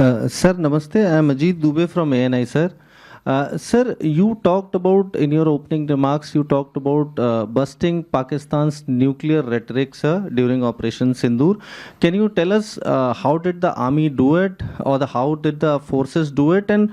Sir, Namaste. I am Ajit Dubey from ANI, sir. Sir, you talked about, in your opening remarks, you talked about busting Pakistan's nuclear rhetoric, sir, during Operation Sindoor. Can you tell us how did the army do it, or how did the forces do it? And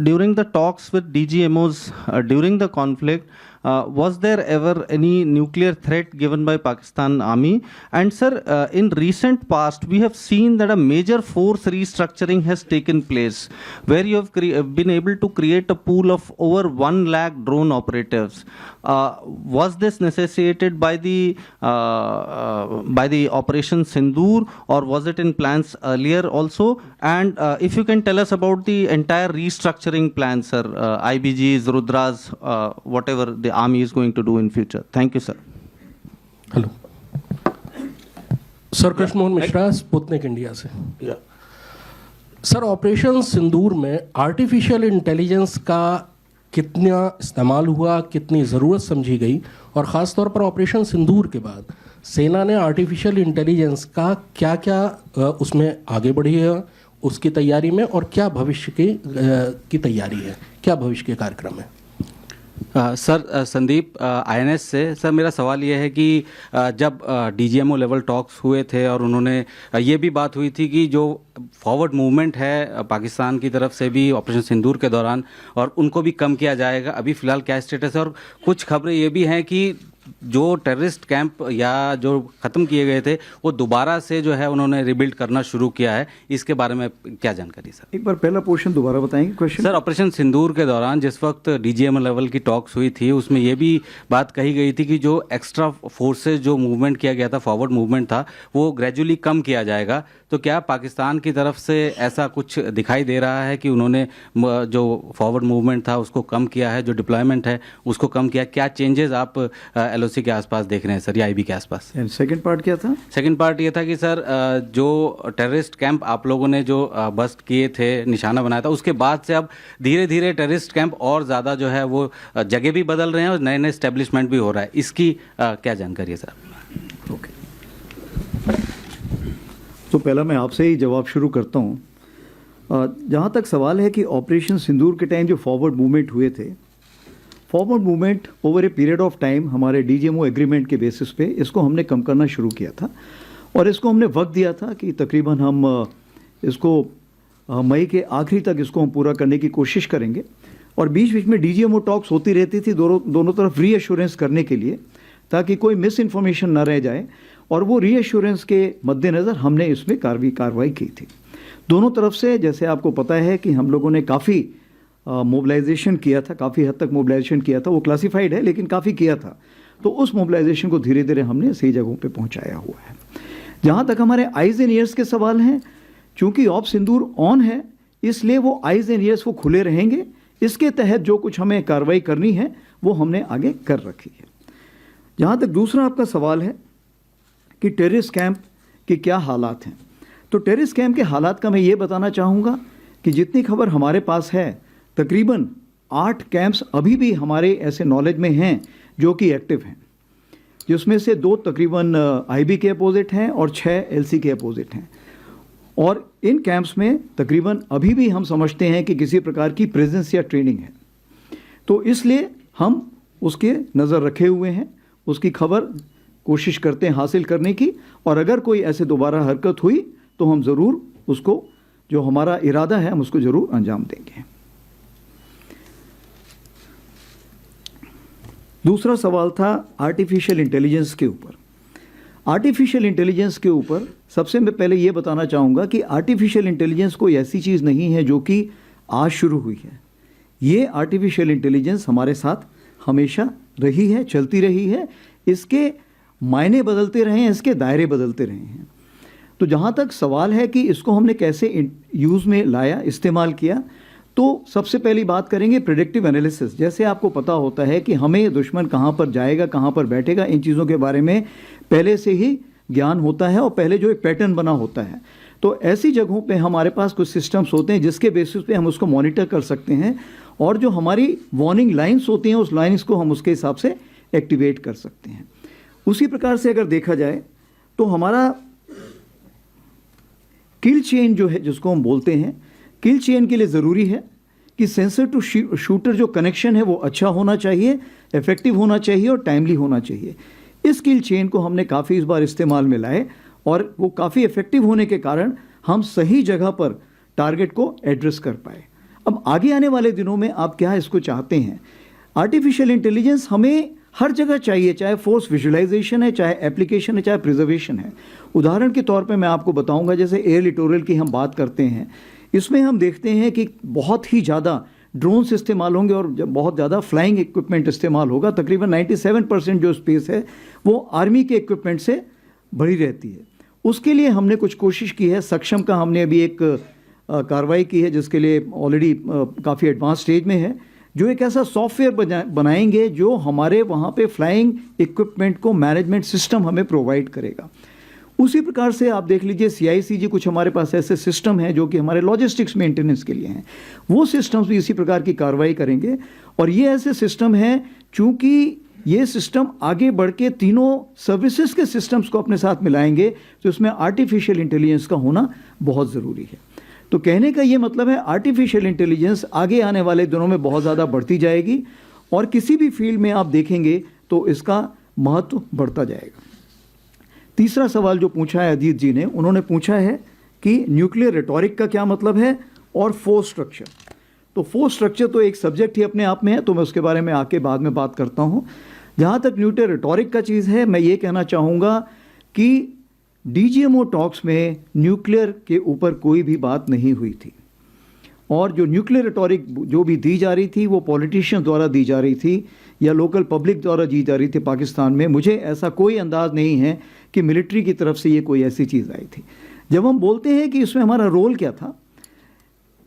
during the talks with DGMOs during the conflict, was there ever any nuclear threat given by Pakistan army? And sir, in recent past, we have seen that a major force restructuring has taken place, where you have been able to create a pool of over 1 lakh drone operatives. Was this necessitated by the Operation Sindoor, or was it in plans earlier also? And if you can tell us about the entire restructuring plan, sir, IBGs, Rudras, whatever the army is going to do in future. Thank you, sir. Hello sir, Krishna Mohan Mishra, Sputnik India से। Sir, operation सिंदूर में artificial intelligence का कितना इस्तेमाल हुआ, कितनी ज़रूरत समझी गई, और ख़ास तौर पर ऑपरेशन सिंदूर के बाद सेना ने आर्टिफिशियल इंटेलिजेंस का क्या क्या उसमें आगे बढ़ी है उसकी तैयारी में, और क्या भविष्य की तैयारी है, क्या भविष्य के कार्यक्रम है? सर, संदीप INS से। सर, मेरा सवाल ये है कि जब DGMO लेवल टॉक्स हुए थे और उन्होंने ये भी बात हुई थी कि जो फॉरवर्ड मूवमेंट है पाकिस्तान की तरफ से भी ऑपरेशन सिंदूर के दौरान, और उनको भी कम किया जाएगा, अभी फ़िलहाल क्या स्टेटस है? और कुछ खबरें ये भी हैं कि जो टेररिस्ट कैंप या जो ख़त्म किए गए थे वो दोबारा से जो है उन्होंने रिबिल्ड करना शुरू किया है, इसके बारे में क्या जानकारी सर? एक बार पहला पोर्शन दोबारा बताएंगे क्वेश्चन। सर, ऑपरेशन सिंदूर के दौरान जिस वक्त DGMO लेवल की टॉक्स हुई थी, उसमें ये भी बात कही गई थी कि जो एक्स्ट्रा फोर्सेज जो मूवमेंट किया गया था, फॉरवर्ड मूवमेंट था, वो ग्रेजुअली कम किया जाएगा। तो क्या पाकिस्तान की तरफ से ऐसा कुछ दिखाई दे रहा है कि उन्होंने जो फॉरवर्ड मूवमेंट था उसको कम किया है, जो डिप्लॉयमेंट है उसको कम किया? क्या चेंजेस आप LOC के आसपास देख रहे हैं सर, या IB के आसपास? सेकंड पार्ट क्या था? सेकंड पार्ट ये था कि सर, जो टेररिस्ट कैंप आप लोगों ने जो बस्ट किए थे, निशाना बनाया था, उसके बाद से अब धीरे धीरे टेररिस्ट कैंप और ज़्यादा जो है वो जगह भी बदल रहे हैं और नए नए स्टैब्लिशमेंट भी हो रहा है, इसकी क्या जानकारी है सर? ओके, तो पहला मैं आपसे ही जवाब शुरू करता हूँ। जहाँ तक सवाल है कि ऑपरेशन सिंदूर के टाइम जो फॉरवर्ड मूवमेंट हुए थे, forward movement over a period of time हमारे DGMO एग्रीमेंट के बेसिस पे इसको हमने कम करना शुरू किया था, और इसको हमने वक्त दिया था कि तकरीबन हम इसको मई के आखिरी तक इसको हम पूरा करने की कोशिश करेंगे। और बीच बीच में DGMO टॉक्स होती रहती थी दोनों तरफ रीएश्योरेंस करने के लिए, ताकि कोई मिस इन्फॉर्मेशन ना रह जाए, और वो रीएश्योरेंस के मद्देनज़र हमने इसमें कार्रवाई की थी दोनों तरफ से। जैसे आपको पता है कि हम लोगों ने काफ़ी मोबिलाइजेशन किया था, काफ़ी हद तक मोबिलाइजेशन किया था, वो क्लासिफाइड है लेकिन काफ़ी किया था, तो उस मोबिलाइजेशन को धीरे धीरे हमने सही जगहों पे पहुंचाया हुआ है। जहाँ तक हमारे आइज़ एंड ईयर्स के सवाल हैं, चूँकि ऑप सिंदूर ऑन है इसलिए वो आइज़ एंड ईयर्स वो खुले रहेंगे। इसके तहत जो कुछ हमें कार्रवाई करनी है वो हमने आगे कर रखी है। जहाँ तक दूसरा आपका सवाल है कि टेररिस्ट कैंप के क्या हालात हैं, तो टेररिस्ट कैंप के हालात का मैं ये बताना चाहूँगा कि जितनी खबर हमारे पास है, तकरीबन 8 कैंप्स अभी भी हमारे ऐसे नॉलेज में हैं जो कि एक्टिव हैं, जिसमें से 2 तकरीबन IB के अपोजिट हैं और 6 LC के अपोजिट हैं। और इन कैंप्स में तकरीबन अभी भी हम समझते हैं कि किसी प्रकार की प्रेजेंस या ट्रेनिंग है, तो इसलिए हम उसके नज़र रखे हुए हैं, उसकी खबर कोशिश करते हैं हासिल करने की, और अगर कोई ऐसे दोबारा हरकत हुई तो हम ज़रूर उसको, जो हमारा इरादा है, हम उसको ज़रूर अंजाम देंगे। दूसरा सवाल था आर्टिफिशियल इंटेलिजेंस के ऊपर। आर्टिफिशियल इंटेलिजेंस के ऊपर सबसे मैं पहले ये बताना चाहूँगा कि आर्टिफिशियल इंटेलिजेंस कोई ऐसी चीज़ नहीं है जो कि आज शुरू हुई है। ये आर्टिफिशियल इंटेलिजेंस हमारे साथ हमेशा रही है, चलती रही है, इसके मायने बदलते रहे हैं, इसके दायरे बदलते रहे हैं। तो जहाँ तक सवाल है कि इसको हमने कैसे यूज़ में लाया, इस्तेमाल किया, तो सबसे पहली बात करेंगे प्रेडिक्टिव एनालिसिस। जैसे आपको पता होता है कि हमें दुश्मन कहाँ पर जाएगा, कहाँ पर बैठेगा, इन चीज़ों के बारे में पहले से ही ज्ञान होता है और पहले जो एक पैटर्न बना होता है। तो ऐसी जगहों पे हमारे पास कुछ सिस्टम्स होते हैं जिसके बेसिस पे हम उसको मॉनिटर कर सकते हैं, और जो हमारी वार्निंग लाइन्स होती हैं उस लाइन्स को हम उसके हिसाब से एक्टिवेट कर सकते हैं। उसी प्रकार से अगर देखा जाए तो हमारा किल चेन जो है जिसको हम बोलते हैं, किल चेन के लिए ज़रूरी है कि सेंसर टू शूटर जो कनेक्शन है वो अच्छा होना चाहिए, इफेक्टिव होना चाहिए और टाइमली होना चाहिए। इस किल चेन को हमने काफ़ी इस बार इस्तेमाल में लाए और वो काफ़ी इफेक्टिव होने के कारण हम सही जगह पर टारगेट को एड्रेस कर पाए। अब आगे आने वाले दिनों में आप क्या इसको चाहते हैं? आर्टिफिशियल इंटेलिजेंस हमें हर जगह चाहिए, चाहे फोर्स विजुअलाइजेशन है, चाहे एप्लीकेशन है, चाहे प्रिजर्वेशन है। उदाहरण के तौर पे मैं आपको बताऊंगा, जैसे एयर लिटोरल की हम बात करते हैं, इसमें हम देखते हैं कि बहुत ही ज़्यादा ड्रोन्स इस्तेमाल होंगे और बहुत ज़्यादा फ्लाइंग इक्विपमेंट इस्तेमाल होगा। तकरीबन 97% जो स्पेस है वो आर्मी के इक्विपमेंट से भरी रहती है। उसके लिए हमने कुछ कोशिश की है। सक्षम का हमने अभी एक कार्रवाई की है जिसके लिए ऑलरेडी काफ़ी एडवांस स्टेज में है, जो एक ऐसा सॉफ्टवेयर बनाएंगे जो हमारे वहाँ पे फ्लाइंग इक्विपमेंट को मैनेजमेंट सिस्टम हमें प्रोवाइड करेगा। उसी प्रकार से आप देख लीजिए CICG कुछ हमारे पास ऐसे सिस्टम हैं जो कि हमारे लॉजिस्टिक्स मेंटेनेंस के लिए हैं, वो सिस्टम्स भी इसी प्रकार की कार्रवाई करेंगे। और ये ऐसे सिस्टम हैं, चूँकि ये सिस्टम आगे बढ़ के तीनों सर्विसेज के सिस्टम्स को अपने साथ मिलाएंगे, तो इसमें आर्टिफिशियल इंटेलिजेंस का होना बहुत ज़रूरी है। तो कहने का ये मतलब है आर्टिफिशियल इंटेलिजेंस आगे आने वाले दिनों में बहुत ज़्यादा बढ़ती जाएगी और किसी भी फील्ड में आप देखेंगे तो इसका महत्व बढ़ता जाएगा। तीसरा सवाल जो पूछा है अजीत जी ने, उन्होंने पूछा है कि न्यूक्लियर रेटोरिक का क्या मतलब है और फोर्स स्ट्रक्चर। तो फोर्स स्ट्रक्चर तो एक सब्जेक्ट ही अपने आप में है, तो मैं उसके बारे में आके बाद में बात करता हूँ। जहाँ तक न्यूक्लियर रेटोरिक का चीज़ है, मैं ये कहना चाहूँगा कि DGMO टॉक्स में न्यूक्लियर के ऊपर कोई भी बात नहीं हुई थी और जो न्यूक्लियर रेटोरिक जो भी दी जा रही थी वो पॉलिटिशियन द्वारा दी जा रही थी या लोकल पब्लिक द्वारा दी जा रही थी पाकिस्तान में। मुझे ऐसा कोई अंदाज़ नहीं है कि मिलिट्री की तरफ से ये कोई ऐसी चीज़ आई थी। जब हम बोलते हैं कि इसमें हमारा रोल क्या था,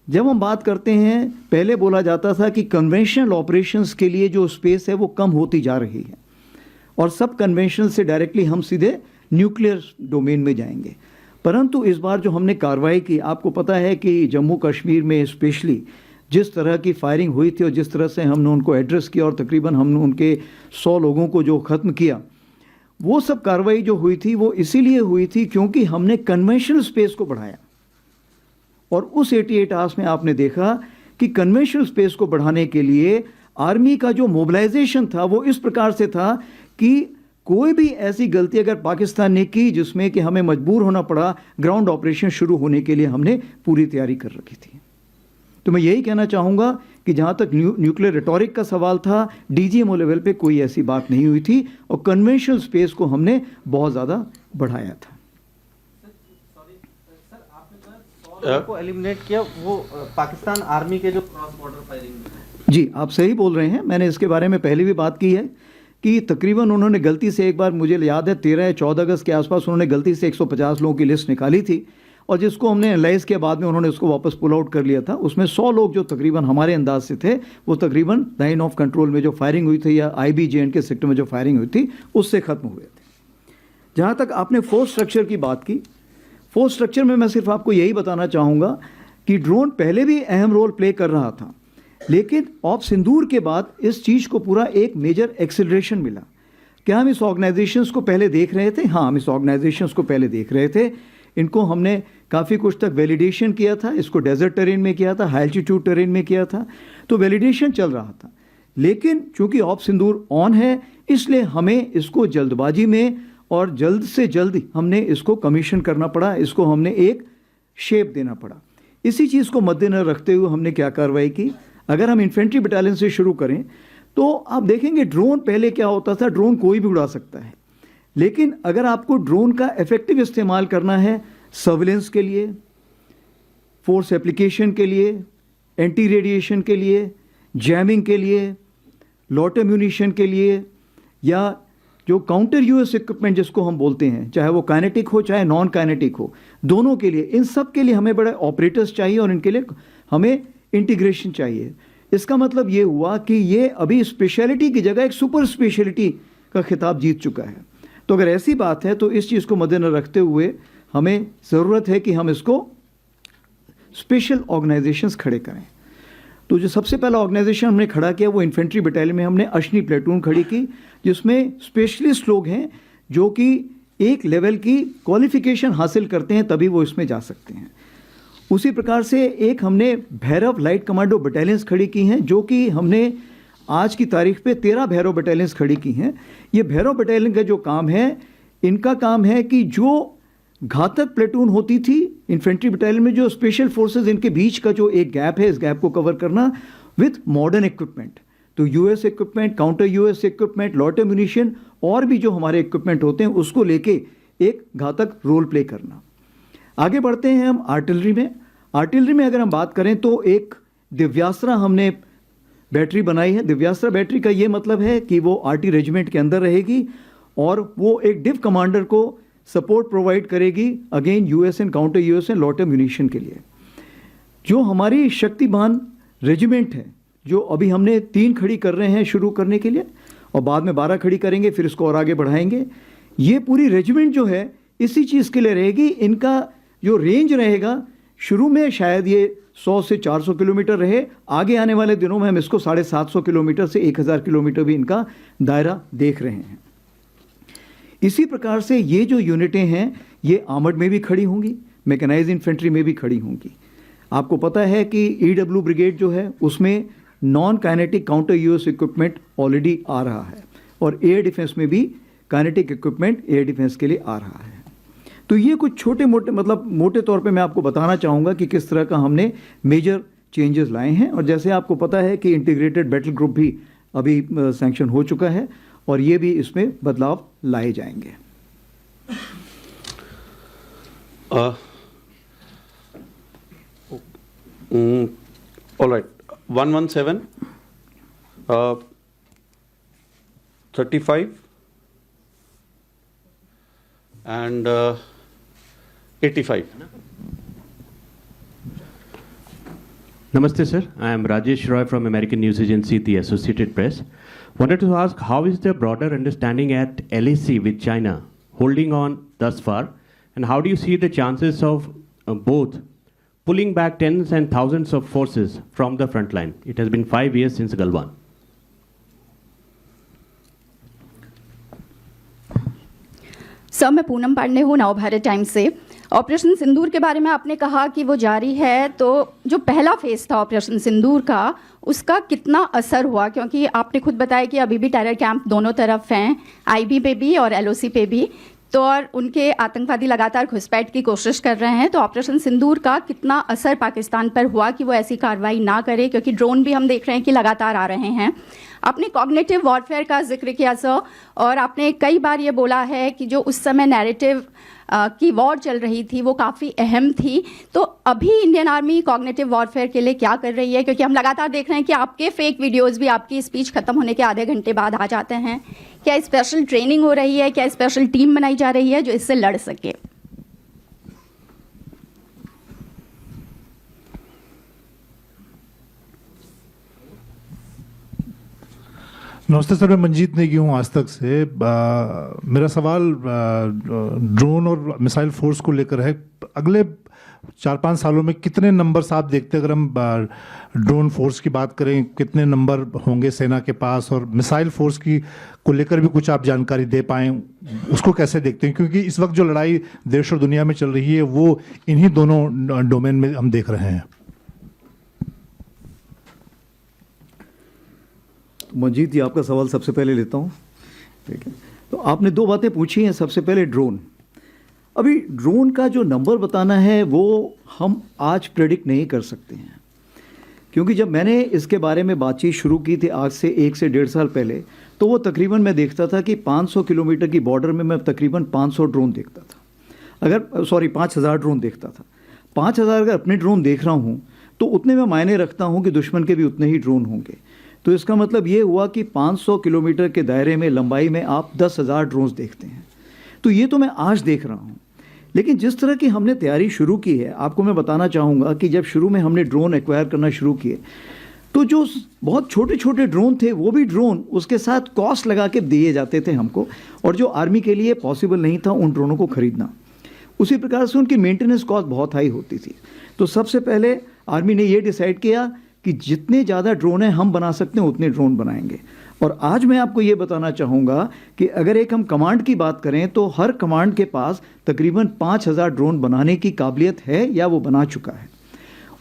जब हम बात करते हैं, पहले बोला जाता था कि कन्वेंशनल ऑपरेशंस के लिए जो स्पेस है वो कम होती जा रही है और सब कन्वेंशनल से डायरेक्टली हम सीधे न्यूक्लियर डोमेन में जाएंगे। परंतु इस बार जो हमने कार्रवाई की, आपको पता है कि जम्मू कश्मीर में स्पेशली जिस तरह की फायरिंग हुई थी और जिस तरह से हमने उनको एड्रेस किया और तकरीबन हमने उनके 100 लोगों को जो ख़त्म किया, वो सब कार्रवाई जो हुई थी वो इसीलिए हुई थी क्योंकि हमने कन्वेंशनल स्पेस को बढ़ाया। और उस 88 आवर्स में आपने देखा कि कन्वेंशनल स्पेस को बढ़ाने के लिए आर्मी का जो मोबिलाइजेशन था वो इस प्रकार से था कि कोई भी ऐसी गलती अगर पाकिस्तान ने की जिसमें कि हमें मजबूर होना पड़ा, ग्राउंड ऑपरेशन शुरू होने के लिए हमने पूरी तैयारी कर रखी थी। तो मैं यही कहना चाहूँगा कि जहाँ तक न्यूक्लियर रेटोरिक का सवाल था, DGMO लेवल पे कोई ऐसी बात नहीं हुई थी और कन्वेंशनल स्पेस को हमने बहुत ज़्यादा बढ़ाया था। को एलिमिनेट किया, वो पाकिस्तान आर्मी के जो क्रॉस बॉर्डर फायरिंग। जी, आप सही बोल रहे हैं। मैंने इसके बारे में पहले भी बात की है कि तकरीबन उन्होंने गलती से एक बार, मुझे याद है 13 या 14 अगस्त के आसपास उन्होंने गलती से 150 लोगों की लिस्ट निकाली थी और जिसको हमने एनालाइज किया, बाद में उन्होंने उसको वापस पुल आउट कर लिया था। उसमें 100 लोग जो तकरीबन हमारे अंदाज से थे, वो तकरीबन लाइन ऑफ कंट्रोल में जो फायरिंग हुई थी या IBJN के सेक्टर में जो फायरिंग हुई थी उससे ख़त्म हुए थे। जहाँ तक आपने फोर्स स्ट्रक्चर की बात की, फोर्स स्ट्रक्चर में मैं सिर्फ आपको यही बताना चाहूँगा कि ड्रोन पहले भी अहम रोल प्ले कर रहा था, लेकिन ऑफ सिंदूर के बाद इस चीज़ को पूरा एक मेजर एक्सेलरेशन मिला। क्या हम इस ऑर्गेनाइजेशंस को पहले देख रहे थे? हाँ, हम इस ऑर्गेनाइजेशंस को पहले देख रहे थे। इनको हमने काफ़ी कुछ तक वैलिडेशन किया था, इसको डेजर्ट टेरेन में किया था, हाई एल्टीट्यूड टेरेन में किया था, तो वैलिडेशन चल रहा था। लेकिन चूंकि ऑफ सिंदूर ऑन है, इसलिए हमें इसको जल्दबाजी में और जल्द से जल्द हमने इसको कमीशन करना पड़ा, इसको हमने एक शेप देना पड़ा। इसी चीज़ को मद्देनजर रखते हुए हमने क्या कार्रवाई की, अगर हम इन्फेंट्री बटालियन से शुरू करें तो आप देखेंगे ड्रोन पहले क्या होता था, ड्रोन कोई भी उड़ा सकता है, लेकिन अगर आपको ड्रोन का इफेक्टिव इस्तेमाल करना है सर्विलेंस के लिए, फोर्स एप्लीकेशन के लिए, एंटी रेडिएशन के लिए, जैमिंग के लिए, लॉट म्यूनिशन के लिए, या जो काउंटर यूएस इक्विपमेंट जिसको हम बोलते हैं, चाहे वो काइनेटिक हो चाहे नॉन काइनेटिक हो, दोनों के लिए, इन सब के लिए हमें बड़े ऑपरेटर्स चाहिए और इनके लिए हमें इंटीग्रेशन चाहिए। इसका मतलब ये हुआ कि ये अभी स्पेशलिटी की जगह एक सुपर स्पेशलिटी का खिताब जीत चुका है। तो अगर ऐसी बात है तो इस चीज़ को मद्देनजर रखते हुए हमें ज़रूरत है कि हम इसको स्पेशल ऑर्गेनाइजेशंस खड़े करें। तो जो सबसे पहला ऑर्गेनाइजेशन हमने खड़ा किया वो इन्फेंट्री बटालियन में हमने अशनी प्लेटून खड़ी की, जिसमें स्पेशलिस्ट लोग हैं जो कि एक लेवल की क्वालिफिकेशन हासिल करते हैं तभी वो इसमें जा सकते हैं। उसी प्रकार से एक हमने भैरव लाइट कमांडो बटालियंस खड़ी की हैं, जो कि हमने आज की तारीख पे 13 भैरव बटालियंस खड़ी की हैं। ये भैरव बटालियन का जो काम है, इनका काम है कि जो घातक प्लेटून होती थी इन्फेंट्री बटालियन में, जो स्पेशल फोर्सेस, इनके बीच का जो एक गैप है, इस गैप को कवर करना विथ मॉडर्न इक्विपमेंट। तो US equipment, counter US equipment, lot munition और भी जो हमारे इक्विपमेंट होते हैं उसको लेके एक घातक रोल प्ले करना। आगे बढ़ते हैं हम आर्टिलरी में। आर्टिलरी में अगर हम बात करें तो एक दिव्यास्त्रा हमने बैटरी बनाई है। दिव्यास्त्रा बैटरी का ये मतलब है कि वो आरटी रेजिमेंट के अंदर रहेगी और वो एक डिव कमांडर को सपोर्ट प्रोवाइड करेगी अगेन यूएसएन, काउंटर यूएसएन, लॉट म्यूनिशन के लिए। जो हमारी शक्तिमान रेजिमेंट है, जो अभी हमने 3 खड़ी कर रहे हैं शुरू करने के लिए और बाद में 12 खड़ी करेंगे, फिर इसको और आगे बढ़ाएंगे। ये पूरी रेजिमेंट जो है इसी चीज़ के लिए रहेगी। इनका जो रेंज रहेगा, शुरू में शायद ये 100 से 400 किलोमीटर रहे, आगे आने वाले दिनों में हम इसको 750 किलोमीटर से 1000 किलोमीटर भी इनका दायरा देख रहे हैं। इसी प्रकार से ये जो यूनिटें हैं ये आर्मर्ड में भी खड़ी होंगी, मैकेनाइज्ड इन्फेंट्री में भी खड़ी होंगी। आपको पता है कि ईडब्ल्यू ब्रिगेड जो है उसमें non kinetic counter US equipment already आ रहा है और एयर डिफेंस में भी काइनेटिक इक्विपमेंट एयर डिफेंस के लिए आ रहा है। तो ये कुछ छोटे मोटे, मतलब मोटे तौर पे मैं आपको बताना चाहूँगा कि किस तरह का हमने मेजर चेंजेस लाए हैं। और जैसे आपको पता है कि इंटीग्रेटेड बैटल ग्रुप भी अभी सैंक्शन हो चुका है और ये भी इसमें बदलाव लाए जाएंगे। All right, 117, 35 and 85. Namaste, sir. I am Rajesh Roy from American News Agency, the Associated Press. Wanted to ask, how is the broader understanding at LAC with China holding on thus far, and how do you see the chances of both pulling back tens and thousands of forces from the front line? It has been 5 years since Galwan. Sir, मैं पूनम पांडे हूँ, नव Bharat times से। Operation सिंदूर के बारे में आपने कहा कि वो जारी है, तो जो पहला फेज़ था ऑपरेशन सिंदूर का, उसका कितना असर हुआ? क्योंकि आपने खुद बताया कि अभी भी टेरर कैंप दोनों तरफ हैं, आईबी पे भी और एलओसी पे भी, तो और उनके आतंकवादी लगातार घुसपैठ की कोशिश कर रहे हैं। तो ऑपरेशन सिंदूर का कितना असर पाकिस्तान पर हुआ कि वो ऐसी कार्रवाई ना करे? क्योंकि ड्रोन भी हम देख रहे हैं कि लगातार आ रहे हैं। आपने कॉग्निटिव वॉरफेयर का जिक्र किया सर, और आपने कई बार ये बोला है कि जो उस समय नैरेटिव की वॉर चल रही थी वो काफ़ी अहम थी। तो अभी इंडियन आर्मी कॉग्निटिव वॉरफेयर के लिए क्या कर रही है? क्योंकि हम लगातार देख रहे हैं कि आपके फेक वीडियोस भी आपकी स्पीच खत्म होने के आधे घंटे बाद आ जाते हैं। क्या स्पेशल ट्रेनिंग हो रही है? क्या स्पेशल टीम बनाई जा रही है जो इससे लड़ सके? नमस्ते सर, मैं मंजीत नेगी हूँ आज तक से। मेरा सवाल ड्रोन और मिसाइल फोर्स को लेकर है। अगले 4-5 सालों में कितने नंबर्स आप देखते हैं? अगर हम ड्रोन फोर्स की बात करें, कितने नंबर होंगे सेना के पास? और मिसाइल फोर्स की को लेकर भी कुछ आप जानकारी दे पाएँ, उसको कैसे देखते हैं? क्योंकि इस वक्त जो लड़ाई देश और दुनिया में चल रही है वो इन्हीं दोनों डोमेन में हम देख रहे हैं। मंजीत जी, आपका सवाल सबसे पहले लेता हूँ, ठीक है। तो आपने 2 बातें पूछी हैं। सबसे पहले ड्रोन। अभी ड्रोन का जो नंबर बताना है वो हम आज प्रेडिक्ट नहीं कर सकते हैं, क्योंकि जब मैंने इसके बारे में बातचीत शुरू की थी आज से 1 से 1.5 साल पहले, तो वो तकरीबन मैं देखता था कि 500 किलोमीटर की बॉर्डर में मैं तकरीबन 500 ड्रोन देखता था। 5000 ड्रोन देखता था। 5000 अगर अपने ड्रोन देख रहा हूँ तो उतने में मायने रखता हूँ कि दुश्मन के भी उतने ही ड्रोन होंगे। तो इसका मतलब ये हुआ कि 500 किलोमीटर के दायरे में, लंबाई में आप 10,000 ड्रोन्स देखते हैं। तो ये तो मैं आज देख रहा हूँ, लेकिन जिस तरह की हमने तैयारी शुरू की है, आपको मैं बताना चाहूँगा कि जब शुरू में हमने ड्रोन एक्वायर करना शुरू किए तो जो बहुत छोटे छोटे ड्रोन थे वो भी ड्रोन उसके साथ कॉस्ट लगा के दिए जाते थे हमको, और जो आर्मी के लिए पॉसिबल नहीं था उन ड्रोनों को ख़रीदना। उसी प्रकार से उनकी मेंटेनेंस कॉस्ट बहुत हाई होती थी। तो सबसे पहले आर्मी ने ये डिसाइड किया कि जितने ज़्यादा ड्रोन हैं हम बना सकते हैं उतने ड्रोन बनाएंगे। और आज मैं आपको ये बताना चाहूँगा कि अगर एक हम कमांड की बात करें तो हर कमांड के पास तकरीबन 5000 ड्रोन बनाने की काबिलियत है या वो बना चुका है।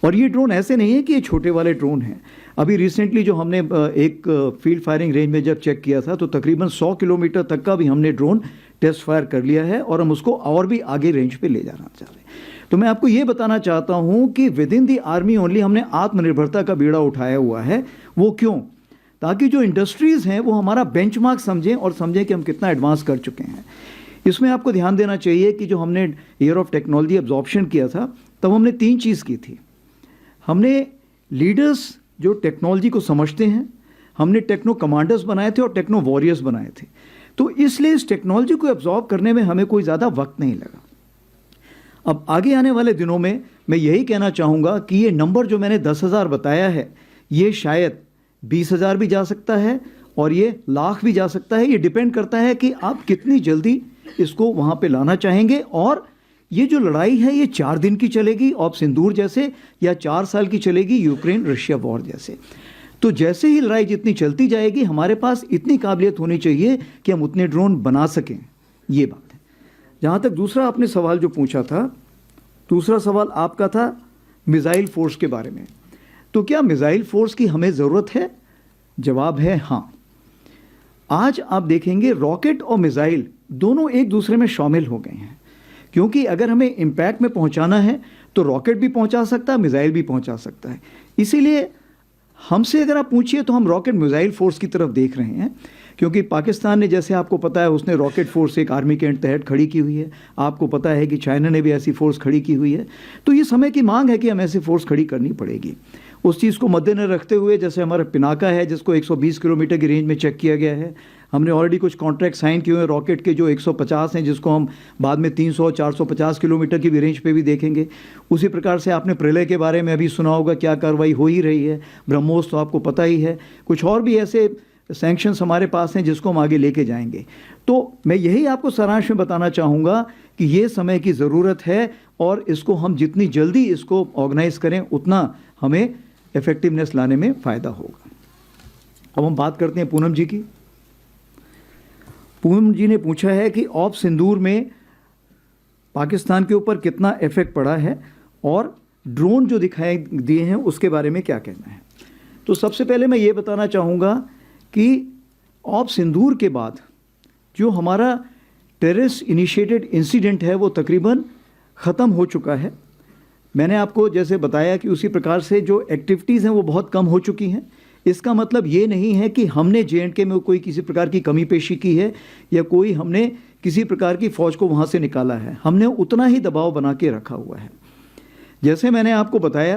और ये ड्रोन ऐसे नहीं है कि ये छोटे वाले ड्रोन हैं। अभी रिसेंटली जो हमने एक फील्ड फायरिंग रेंज में जब चेक किया था तो तकरीबन 100 किलोमीटर तक का भी हमने ड्रोन टेस्ट फायर कर लिया है और हम उसको और भी आगे रेंज पे ले जाना चाह रहे हैं। तो मैं आपको ये बताना चाहता हूँ कि with in the army only हमने आत्मनिर्भरता का बीड़ा उठाया हुआ है। वो क्यों? ताकि जो इंडस्ट्रीज़ हैं वो हमारा बेंचमार्क समझें और समझें कि हम कितना एडवांस कर चुके हैं। इसमें आपको ध्यान देना चाहिए कि जो हमने ईयर ऑफ टेक्नोलॉजी एब्जॉर्प्शन किया था तब हमने 3 चीज़ की थी। हमने लीडर्स जो टेक्नोलॉजी को समझते हैं, हमने टेक्नो कमांडर्स बनाए थे और टेक्नो वॉरियर्स बनाए थे। तो इसलिए इस टेक्नोलॉजी को एब्जॉर्ब करने में हमें कोई ज़्यादा वक्त नहीं लगा। अब आगे आने वाले दिनों में मैं यही कहना चाहूँगा कि ये नंबर जो मैंने 10,000 बताया है ये शायद 20,000 भी जा सकता है और ये लाख भी जा सकता है। ये डिपेंड करता है कि आप कितनी जल्दी इसको वहाँ पे लाना चाहेंगे। और ये जो लड़ाई है ये 4 दिन की चलेगी ऑप सिंदूर जैसे, या 4 साल की चलेगी यूक्रेन रशिया वॉर जैसे। तो जैसे ही लड़ाई जितनी चलती जाएगी हमारे पास इतनी काबिलियत होनी चाहिए कि हम उतने ड्रोन बना सकें। ये बात है। जहाँ तक दूसरा आपने सवाल जो पूछा था, दूसरा सवाल आपका था मिसाइल फोर्स के बारे में। तो क्या मिसाइल फोर्स की हमें ज़रूरत है? जवाब है हाँ। आज आप देखेंगे रॉकेट और मिसाइल दोनों एक दूसरे में शामिल हो गए हैं, क्योंकि अगर हमें इम्पैक्ट में पहुंचाना है तो रॉकेट भी पहुंचा सकता है, मिसाइल भी पहुंचा सकता है। इसीलिए हमसे अगर आप पूछिए तो हम रॉकेट मिसाइल फोर्स की तरफ देख रहे हैं, क्योंकि पाकिस्तान ने, जैसे आपको पता है, उसने रॉकेट फोर्स एक आर्मी के तहत खड़ी की हुई है। आपको पता है कि चाइना ने भी ऐसी फोर्स खड़ी की हुई है। तो ये समय की मांग है कि हमें ऐसी फोर्स खड़ी करनी पड़ेगी। उस चीज़ को मद्देनजर रखते हुए जैसे हमारा पिनाका है जिसको 120 किलोमीटर की रेंज में चेक किया गया है, हमने ऑलरेडी कुछ कॉन्ट्रैक्ट साइन किए हुए रॉकेट के जो 150 हैं, जिसको हम बाद में 300 450 किलोमीटर की भी रेंज पे भी देखेंगे। उसी प्रकार से आपने प्रलय के बारे में अभी सुना होगा, क्या कार्रवाई हो ही रही है। ब्रह्मोस तो आपको पता ही है। कुछ और भी ऐसे सैंक्शंस हमारे पास हैं जिसको हम आगे लेके जाएंगे। तो मैं यही आपको सारांश में बताना चाहूँगा कि ये समय की ज़रूरत है और इसको हम जितनी जल्दी इसको ऑर्गेनाइज करें उतना हमें इफेक्टिवनेस लाने में फ़ायदा होगा। अब हम बात करते हैं पूनम जी की। पूनम जी ने पूछा है कि ऑप सिंदूर में पाकिस्तान के ऊपर कितना इफेक्ट पड़ा है और ड्रोन जो दिखाए दिए हैं उसके बारे में क्या कहना है। तो सबसे पहले मैं ये बताना चाहूँगा कि ऑप सिंदूर के बाद जो हमारा टेररिस्ट इनिशिएटेड इंसिडेंट है वो तकरीबन ख़त्म हो चुका है। मैंने आपको जैसे बताया कि उसी प्रकार से जो एक्टिविटीज़ हैं वो बहुत कम हो चुकी हैं। इसका मतलब ये नहीं है कि हमने J&K में कोई किसी प्रकार की कमी पेशी की है या कोई हमने किसी प्रकार की फ़ौज को वहाँ से निकाला है। हमने उतना ही दबाव बना के रखा हुआ है। जैसे मैंने आपको बताया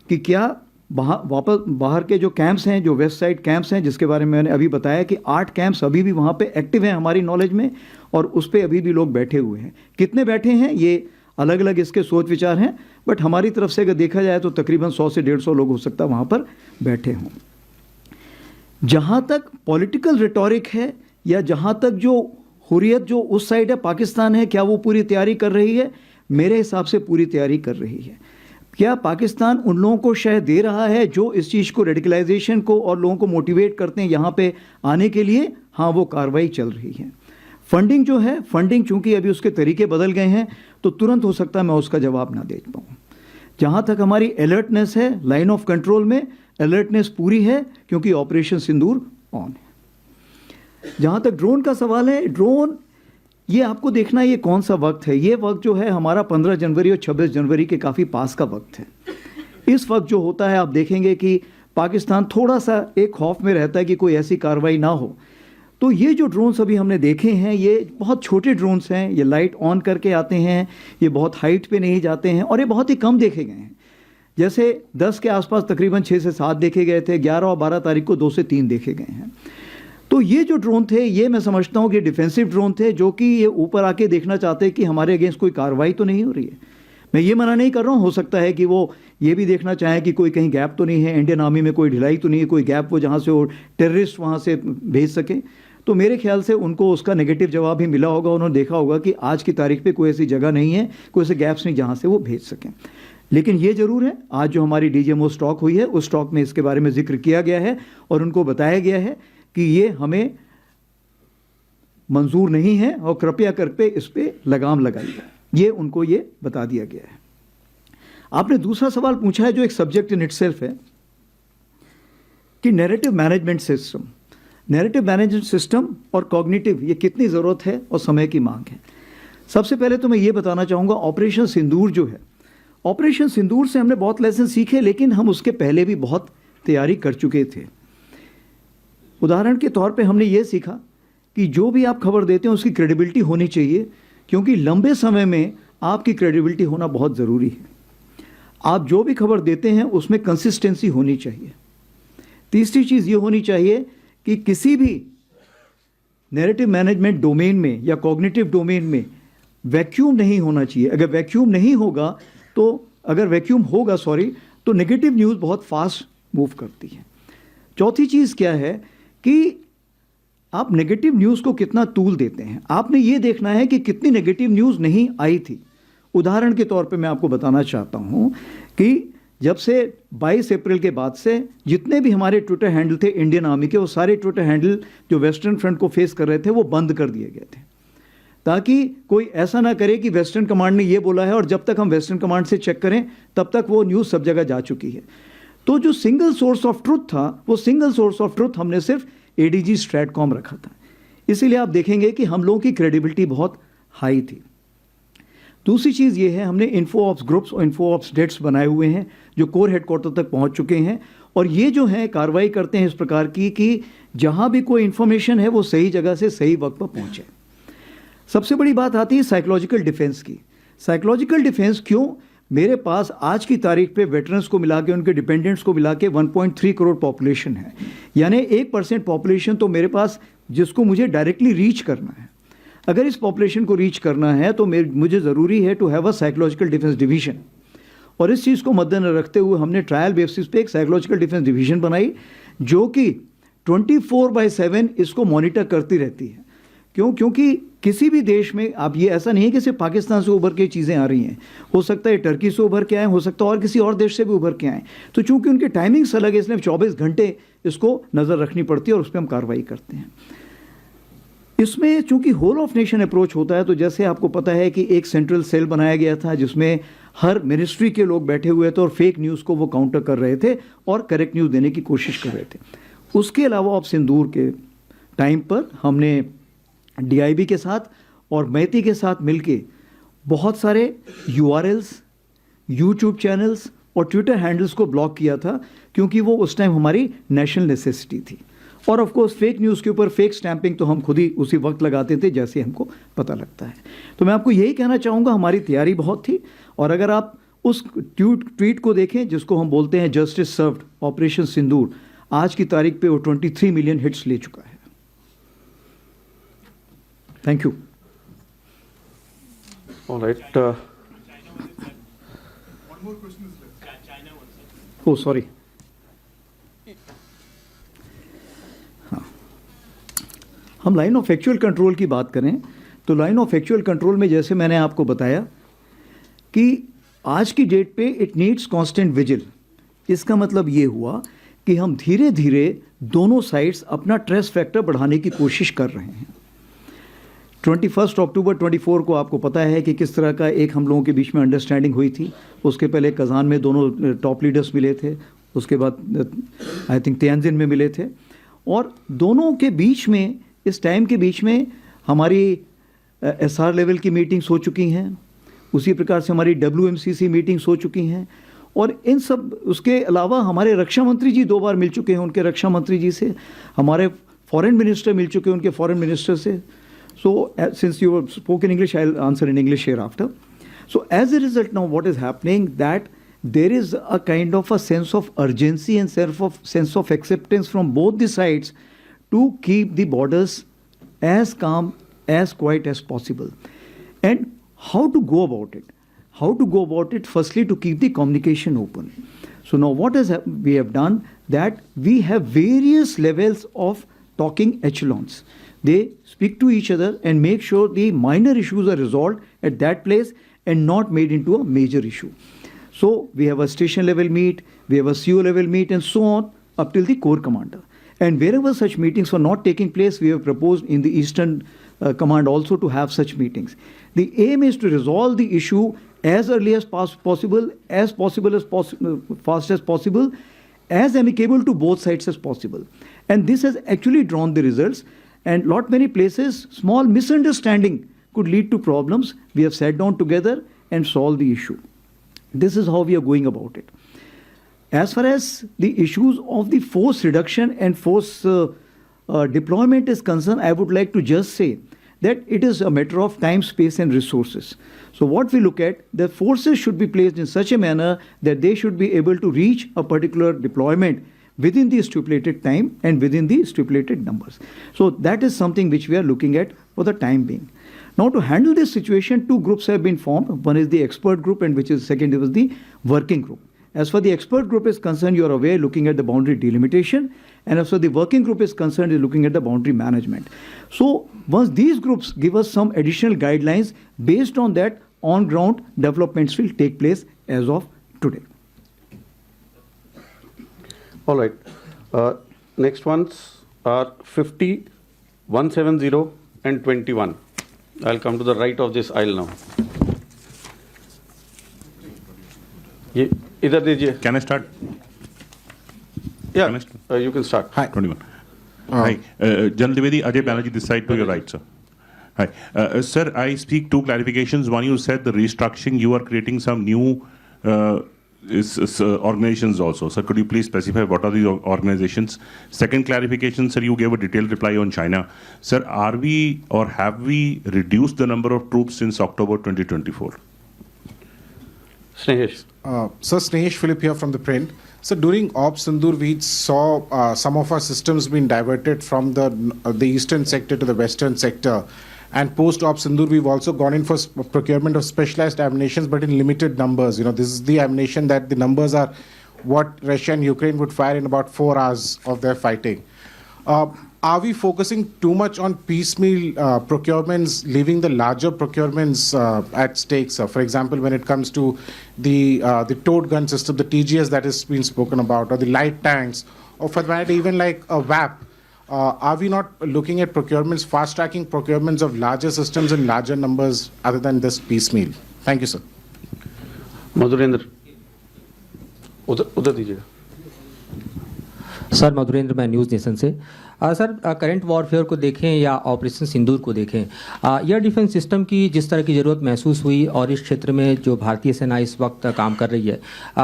कि क्या वापस बाहर के जो कैंप्स हैं, जो वेस्ट साइड कैंप्स हैं, जिसके बारे में मैंने अभी बताया कि 8 कैंप्स अभी भी वहाँ पे एक्टिव हैं हमारी नॉलेज में और उस पर अभी भी लोग बैठे हुए हैं। कितने बैठे हैं ये अलग अलग इसके सोच विचार हैं, बट हमारी तरफ से अगर देखा जाए तो तकरीबन 100 से 150 लोग हो सकता है वहाँ पर बैठे हों। जहाँ तक पॉलिटिकल रिटोरिक है या जहाँ तक जो हुर्रियत जो उस साइड है पाकिस्तान है, क्या वो पूरी तैयारी कर रही है? मेरे हिसाब से पूरी तैयारी कर रही है। क्या पाकिस्तान उन लोगों को शायद दे रहा है जो इस चीज़ को, रेडिकलाइजेशन को और लोगों को मोटिवेट करते हैं यहाँ पे आने के लिए? हाँ, वो कार्रवाई चल रही है। फंडिंग जो है, फंडिंग चूंकि अभी उसके तरीके बदल गए हैं तो तुरंत हो सकता है मैं उसका जवाब ना दे पाऊँ। जहाँ तक हमारी अलर्टनेस है, लाइन ऑफ कंट्रोल में अलर्टनेस पूरी है क्योंकि ऑपरेशन सिंदूर ऑन है। जहाँ तक ड्रोन का सवाल है, ड्रोन ये आपको देखना ये कौन सा वक्त है। ये वक्त जो है हमारा 15 जनवरी और 26 जनवरी के काफ़ी पास का वक्त है। इस वक्त जो होता है आप देखेंगे कि पाकिस्तान थोड़ा सा एक खौफ में रहता है कि कोई ऐसी कार्रवाई ना हो। तो ये जो ड्रोन्स अभी हमने देखे हैं ये बहुत छोटे ड्रोन्स हैं, ये लाइट ऑन करके आते हैं, ये बहुत हाइट पे नहीं जाते हैं और ये बहुत ही कम देखे गए हैं। जैसे 10 के आसपास तकरीबन 6 से 7 देखे गए थे, 11 और 12 तारीख को 2 से 3 देखे गए हैं। तो ये जो ड्रोन थे ये मैं समझता हूँ कि डिफेंसिव ड्रोन थे, जो कि ये ऊपर आके देखना चाहते हैं कि हमारे अगेंस्ट कोई कार्रवाई तो नहीं हो रही है। मैं ये मना नहीं कर रहा हूँ, हो सकता है कि वो ये भी देखना चाहें कि कोई कहीं गैप तो नहीं है, इंडियन आर्मी में कोई ढिलाई तो नहीं है, कोई गैप वो जहाँ से वो टेररिस्ट वहाँ से भेज सकें। तो मेरे ख्याल से उनको उसका नेगेटिव जवाब ही मिला होगा। उन्होंने देखा होगा कि आज की तारीख पे कोई ऐसी जगह नहीं है, कोई ऐसे गैप्स नहीं जहाँ से वो भेज सकें। लेकिन ये ज़रूर है, आज जो हमारी DGMO स्टॉक हुई है उस स्टॉक में इसके बारे में जिक्र किया गया है और उनको बताया गया है कि ये हमें मंजूर नहीं है और कृपया करके इस पे लगाम लगाइए। ये उनको ये बता दिया गया है। आपने दूसरा सवाल पूछा है जो एक सब्जेक्ट इन इटसेल्फ है कि narrative management system, narrative management system और कॉग्निटिव ये कितनी ज़रूरत है और समय की मांग है। सबसे पहले तो मैं ये बताना चाहूँगा, ऑपरेशन सिंदूर जो है, ऑपरेशन सिंदूर से हमने बहुत लेसन सीखे, लेकिन हम उसके पहले भी बहुत तैयारी कर चुके थे। उदाहरण के तौर पे हमने ये सीखा कि जो भी आप खबर देते हैं उसकी क्रेडिबिलिटी होनी चाहिए, क्योंकि लंबे समय में आपकी क्रेडिबिलिटी होना बहुत ज़रूरी है। आप जो भी खबर देते हैं उसमें कंसिस्टेंसी होनी चाहिए। तीसरी चीज़ ये होनी चाहिए कि किसी भी नैरेटिव मैनेजमेंट डोमेन में या कॉग्निटिव डोमेन में वैक्यूम नहीं होना चाहिए। अगर वैक्यूम नहीं होगा तो तो नेगेटिव न्यूज़ बहुत फास्ट मूव करती है। चौथी चीज़ क्या है कि आप नेगेटिव न्यूज़ को कितना तूल देते हैं। आपने ये देखना है कि कितनी नेगेटिव न्यूज़ नहीं आई थी। उदाहरण के तौर पे मैं आपको बताना चाहता हूँ कि जब से 22 अप्रैल के बाद से जितने भी हमारे ट्विटर हैंडल थे इंडियन आर्मी के, वो सारे ट्विटर हैंडल जो वेस्टर्न फ्रंट को फेस कर रहे थे वो बंद कर दिए गए थे, ताकि कोई ऐसा ना करे कि वेस्टर्न कमांड ने ये बोला है और जब तक हम वेस्टर्न कमांड से चेक करें तब तक वो न्यूज़ सब जगह जा चुकी है। तो जो सिंगल सोर्स ऑफ ट्रुथ था, वो सिंगल सोर्स ऑफ ट्रुथ हमने सिर्फ ADG स्ट्रैटकॉम रखा था। इसीलिए आप देखेंगे कि हम लोगों की क्रेडिबिलिटी बहुत हाई थी। दूसरी चीज़ ये है, हमने इन्फो ऑप्स ग्रुप्स और इन्फो ऑप्स डेस्क बनाए हुए हैं जो कोर हेडक्वार्टर तक पहुंच चुके हैं, और ये जो है कार्रवाई करते हैं इस प्रकार की कि जहां भी कोई इन्फॉर्मेशन है वो सही जगह से सही वक्त पर पहुंचे। सबसे बड़ी बात आती है साइकोलॉजिकल डिफेंस की। साइकोलॉजिकल डिफेंस क्यों? मेरे पास आज की तारीख पे वेटरन्स को मिला के, उनके डिपेंडेंट्स को मिला के 1.3 करोड़ पॉपुलेशन है, यानी 1% पॉपुलेशन तो मेरे पास, जिसको मुझे डायरेक्टली रीच करना है। अगर इस पॉपुलेशन को रीच करना है तो मुझे ज़रूरी है to have a psychological defence division, और इस चीज़ को मद्देनजर रखते हुए हमने ट्रायल बेसिस पे एक साइकोलॉजिकल डिफेंस डिवीजन बनाई जो कि 24/7 इसको मॉनिटर करती रहती है। क्योंकि किसी भी देश में, आप ये ऐसा नहीं है कि सिर्फ पाकिस्तान से उभर के चीज़ें आ रही हैं, हो सकता है टर्की से उभर के आए, हो सकता है और किसी और देश से भी उभर के आए, तो चूंकि उनके टाइमिंग्स अलग है इसलिए 24 घंटे इसको नज़र रखनी पड़ती है और उस पर हम कार्रवाई करते हैं। इसमें चूंकि होल ऑफ नेशन अप्रोच होता है, तो जैसे आपको पता है कि एक सेंट्रल सेल बनाया गया था जिसमें हर मिनिस्ट्री के लोग बैठे हुए थे और फेक न्यूज़ को वो काउंटर कर रहे थे और करेक्ट न्यूज़ देने की कोशिश कर रहे थे। उसके अलावा ऑफ सिंदूर के टाइम पर हमने DIB के साथ और मैती के साथ मिलके बहुत सारे URLs, YouTube चैनल्स और ट्विटर हैंडल्स को ब्लॉक किया था, क्योंकि वो उस टाइम हमारी नेशनल नेसेसिटी थी। और ऑफ कोर्स फेक न्यूज़ के ऊपर फेक स्टैंपिंग तो हम खुद ही उसी वक्त लगाते थे जैसे हमको पता लगता है। तो मैं आपको यही कहना चाहूँगा, हमारी तैयारी बहुत थी, और अगर आप उस ट्वीट को देखें जिसको हम बोलते हैं जस्टिस सर्व्ड ऑपरेशन सिंदूर, आज की तारीख पे वो 23 मिलियन हिट्स ले चुका है। Thank you. All right. Oh sorry. हाँ, हम लाइन ऑफ एक्चुअल कंट्रोल की बात करें तो लाइन ऑफ एक्चुअल कंट्रोल में जैसे मैंने आपको बताया कि आज की डेट पे इट नीड्स कांस्टेंट विजिल। इसका मतलब ये हुआ कि हम धीरे धीरे दोनों साइड्स अपना ट्रेस फैक्टर बढ़ाने की कोशिश कर रहे हैं। 21 अक्टूबर 24 को आपको पता है कि किस तरह का एक हम लोगों के बीच में अंडरस्टैंडिंग हुई थी। उसके पहले कज़ान में दोनों टॉप लीडर्स मिले थे, उसके बाद आई थिंक तियानजिन में मिले थे, और दोनों के बीच में, इस टाइम के बीच में हमारी SR लेवल की मीटिंग्स हो चुकी हैं, उसी प्रकार से हमारी WMCC मीटिंग्स हो चुकी हैं, और इन सब, उसके अलावा हमारे रक्षा मंत्री जी 2 बार मिल चुके हैं उनके रक्षा मंत्री जी से, हमारे फॉरेन मिनिस्टर मिल चुके हैं उनके फॉरेन मिनिस्टर से। So, since you spoke in English, I'll answer in English hereafter. So, as a result, now what is happening, that there is a kind of a sense of urgency and sense of acceptance from both the sides to keep the borders as calm, as quiet as possible. And how to go about it? How to go about it? Firstly, to keep the communication open. So now what we have done, that we have various levels of talking echelons. They speak to each other and make sure the minor issues are resolved at that place and not made into a major issue. So we have a station level meet, we have a CO level meet, and so on up till the corps commander. And wherever such meetings were not taking place, we have proposed in the Eastern Command also to have such meetings. The aim is to resolve the issue as early as possible, fast as possible, as amicable to both sides as possible. And this has actually drawn the results. And lot many places, small misunderstanding could lead to problems. We have sat down together and solved the issue. This is how we are going about it. As far as the issues of the force reduction and force deployment is concerned, I would like to just say that it is a matter of time, space and resources. So what we look at, the forces should be placed in such a manner that they should be able to reach a particular deployment within the stipulated time and within the stipulated numbers. So that is something which we are looking at for the time being. Now to handle this situation, two groups have been formed. One is the expert group and which is second is the working group. As far the expert group is concerned, you are aware looking at the boundary delimitation, and as far the working group is concerned, is looking at the boundary management. So once these groups give us some additional guidelines, based on that, on ground developments will take place as of today. All right. Next ones are 50, 170 and 21. I'll come to the right of this aisle now. ये इधर दीजिए. Can I start? Yeah, Can I start? you can start. Hi. 21. Hi. Janal Dwivedi, Ajay Banerjee, this side to your right, sir. Hi. Sir, I speak two clarifications. One, you said the restructuring, you are creating some new organizations also. Sir, could you please specify what are the organizations? Second clarification, sir, you gave a detailed reply on China. Sir, are we or have we reduced the number of troops since October 2024? Snehesh. Sir, Snehesh Philip here from the print. So during Ops Sindoor, we saw some of our systems being diverted from the eastern sector to the western sector. And post Ops Sindoor, we've also gone in for procurement of specialized ammunition, but in limited numbers. You know, this is the ammunition that the numbers are what Russia and Ukraine would fire in about 4 hours of their fighting. Are we focusing too much on piecemeal procurements, leaving the larger procurements at stake, sir? For example, when it comes to the towed gun system, the TGS that has been spoken about, or the light tanks, or for that matter, even like a WAP, are we not looking at procurements, fast-tracking procurements of larger systems in larger numbers other than this piecemeal? Thank you, sir. Madhurendra. उधर दीजिएगा. Sir Madhurendra, मैं news nation से। Sir current warfare को देखें या operation सिंदूर को देखें, air defence system की जिस तरह की ज़रूरत महसूस हुई और इस क्षेत्र में जो भारतीय सेना इस वक्त काम कर रही है,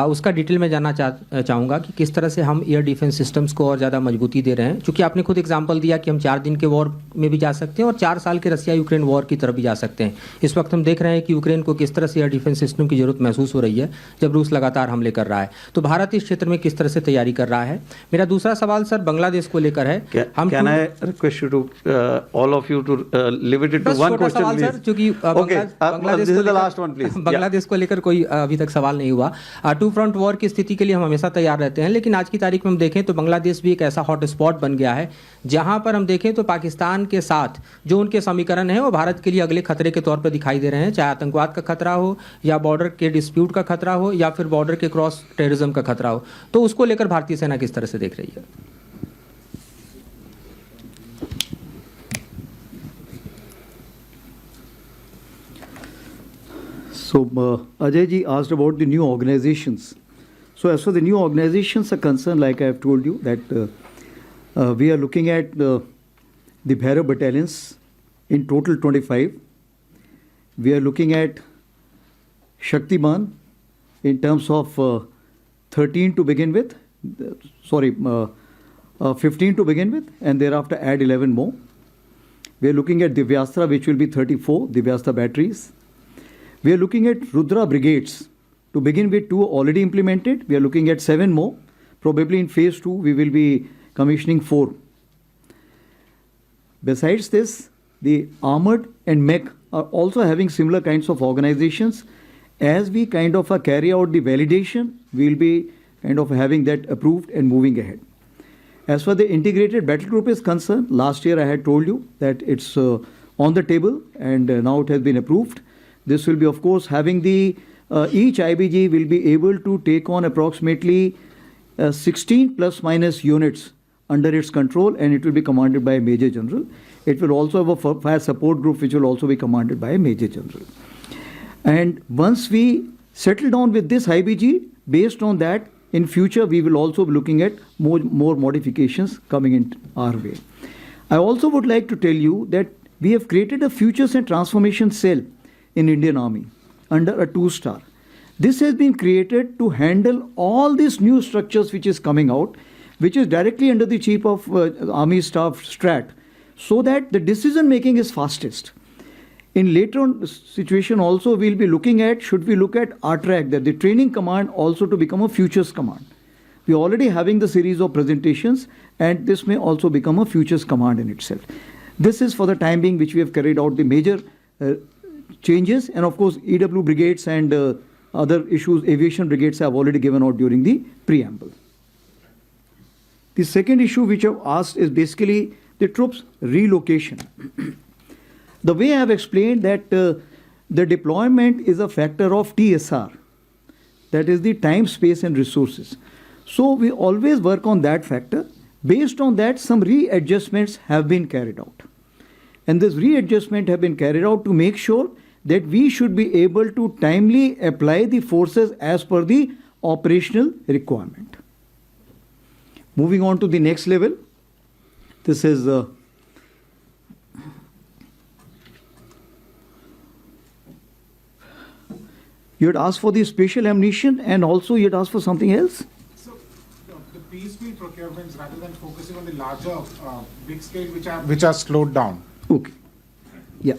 उसका डिटेल में जानना चाहूँगा कि किस तरह से हम एयर डिफेंस सिस्टम्स को और ज़्यादा मजबूती दे रहे हैं, क्योंकि आपने खुद एग्जांपल दिया कि हम 4 दिन के वॉर में भी जा सकते हैं और 4 साल के रसिया यूक्रेन वॉर की तरफ भी जा सकते हैं। इस वक्त हम देख रहे हैं कि यूक्रेन को किस तरह से एयर डिफेंस सिस्टम की ज़रूरत महसूस हो रही है जब रूस लगातार हमले कर रहा है। तो भारत इस क्षेत्र में किस तरह से तैयारी कर रहा है। मेरा दूसरा सवाल सर बांग्लादेश को लेकर है। हम request you to all of you to limit it to one question, please. Sir, क्योंकि this is the last one, please. Bangladesh को लेकर कोई अभी तक सवाल नहीं हुआ। 2 फ्रंट वॉर की स्थिति के लिए हम हमेशा तैयार रहते हैं, लेकिन आज की तारीख में हम देखें तो बांग्लादेश भी एक ऐसा हॉट स्पॉट बन गया है जहां पर हम देखें तो पाकिस्तान के साथ जो उनके समीकरण है वो भारत के लिए अगले खतरे के तौर पर दिखाई दे रहे हैं, चाहे आतंकवाद का खतरा हो या बॉर्डर के डिस्प्यूट का खतरा हो या फिर बॉर्डर के क्रॉस टेररिज्म का खतरा हो। तो उसको लेकर भारतीय सेना किस तरह से देख रही है। So Ajay ji asked about the new organizations. So as for the new organizations are concerned, like I have told you that we are looking at the Bhairav battalions in total 25. We are looking at Shaktiman in terms of 13 to begin with, 15 to begin with, and thereafter add 11 more. We are looking at Divyastra, which will be 34 Divyastra batteries. We are looking at Rudra brigades. To begin with, 2 already implemented. We are looking at 7 more. Probably in phase 2, we will be commissioning 4. Besides this, the armored and mech are also having similar kinds of organizations. As we kind of carry out the validation, we will be kind of having that approved and moving ahead. As far the integrated battle group is concerned, last year I had told you that it's on the table and now it has been approved. This will be, of course, having the each IBG will be able to take on approximately 16 plus minus units under its control and it will be commanded by a Major General. It will also have a fire support group which will also be commanded by a Major General. And once we settle down with this IBG, based on that, in future we will also be looking at more modifications coming in our way. I also would like to tell you that we have created a Futures and Transformation Cell in Indian Army under a 2-star. This has been created to handle all these new structures which is coming out, which is directly under the Chief of Army Staff Strat, so that the decision making is fastest. In later on situation also we'll be looking at, should we look at RTRAC, that the training command also to become a futures command. We are already having the series of presentations and this may also become a futures command in itself. This is for the time being which we have carried out the major changes, and of course EW brigades and other issues, aviation brigades have already given out during the preamble. The second issue which I've asked is basically the troops relocation. The way I have explained that the deployment is a factor of TSR, that is the time, space and resources. So we always work on that factor. Based on that, some readjustments have been carried out. And this readjustment have been carried out to make sure that we should be able to timely apply the forces as per the operational requirement. Moving on to the next level, this is you had asked for the special ammunition and also you had asked for something else? So the piecemeal procurements, rather than focusing on the larger big scale which are slowed down. Okay. Yeah.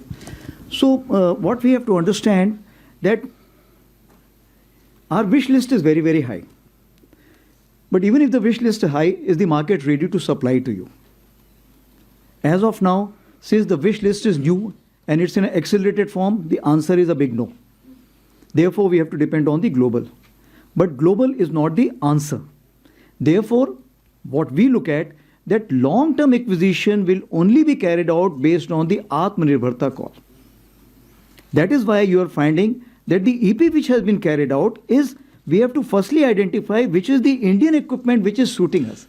So what we have to understand that our wish list is very, very high. But even if the wish list is high, is the market ready to supply to you? As of now, since the wish list is new and it's in an accelerated form, the answer is a big no. Therefore, we have to depend on the global. But global is not the answer. Therefore, what we look at, that long-term acquisition will only be carried out based on the Atmanirbharta call. That is why you are finding that the EP which has been carried out is, we have to firstly identify which is the Indian equipment which is suiting us.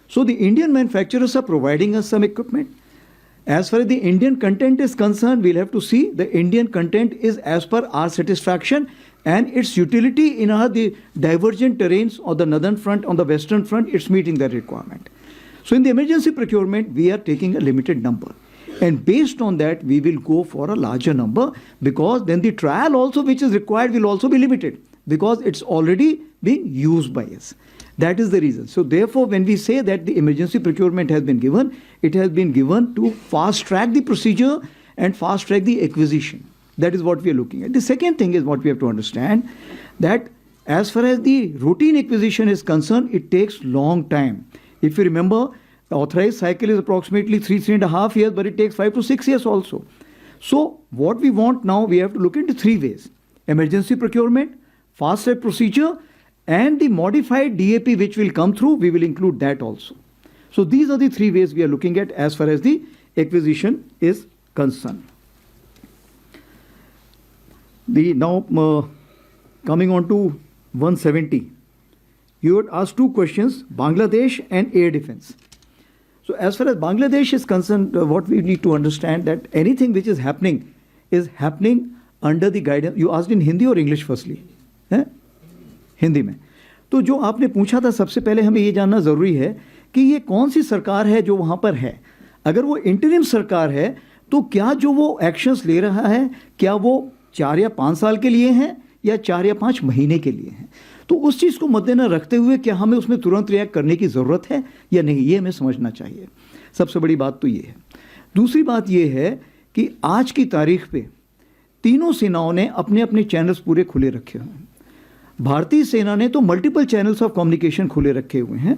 So the Indian manufacturers are providing us some equipment. As far as the Indian content is concerned, we'll have to see the Indian content is as per our satisfaction and its utility in the divergent terrains on the northern front, on the western front, it's meeting that requirement. So in the emergency procurement, we are taking a limited number. And based on that, we will go for a larger number, because then the trial also which is required will also be limited, because it's already being used by us. That is the reason. So therefore, when we say that the emergency procurement has been given, it has been given to fast track the procedure and fast track the acquisition. That is what we are looking at. The second thing is what we have to understand, that as far as the routine acquisition is concerned, it takes long time. If you remember, the authorized cycle is approximately 3.5 years, but it takes 5 to 6 years also. So what we want now, we have to look into 3 ways. Emergency procurement, fast track procedure, and the modified DAP which will come through, we will include that also. So these are the 3 ways we are looking at as far as the acquisition is concerned. Now coming on to 170, you had asked 2 questions, Bangladesh and air defense. So as far as Bangladesh is concerned, what we need to understand, that anything which is happening under the guidance. You asked in Hindi or English firstly? Hindi में. तो जो आपने पूछा था, सबसे पहले हमें ये जानना ज़रूरी है कि ये कौन सी सरकार है जो वहाँ पर है. अगर वो इंटरिम सरकार है तो क्या जो वो एक्शंस ले रहा है, क्या वो 4 या 5 साल के लिए हैं या 4 या 5 महीने के लिए हैं. तो उस चीज़ को मद्देनजर रखते हुए क्या हमें उसमें तुरंत रिएक्ट करने की ज़रूरत है या नहीं, ये हमें समझना चाहिए. सबसे बड़ी बात तो ये है. दूसरी बात ये है कि आज की तारीख पे तीनों सेनाओं ने अपने अपने चैनल्स पूरे खुले रखे हुए हैं. भारतीय सेना ने तो मल्टीपल चैनल्स ऑफ कम्युनिकेशन खुले रखे हुए हैं,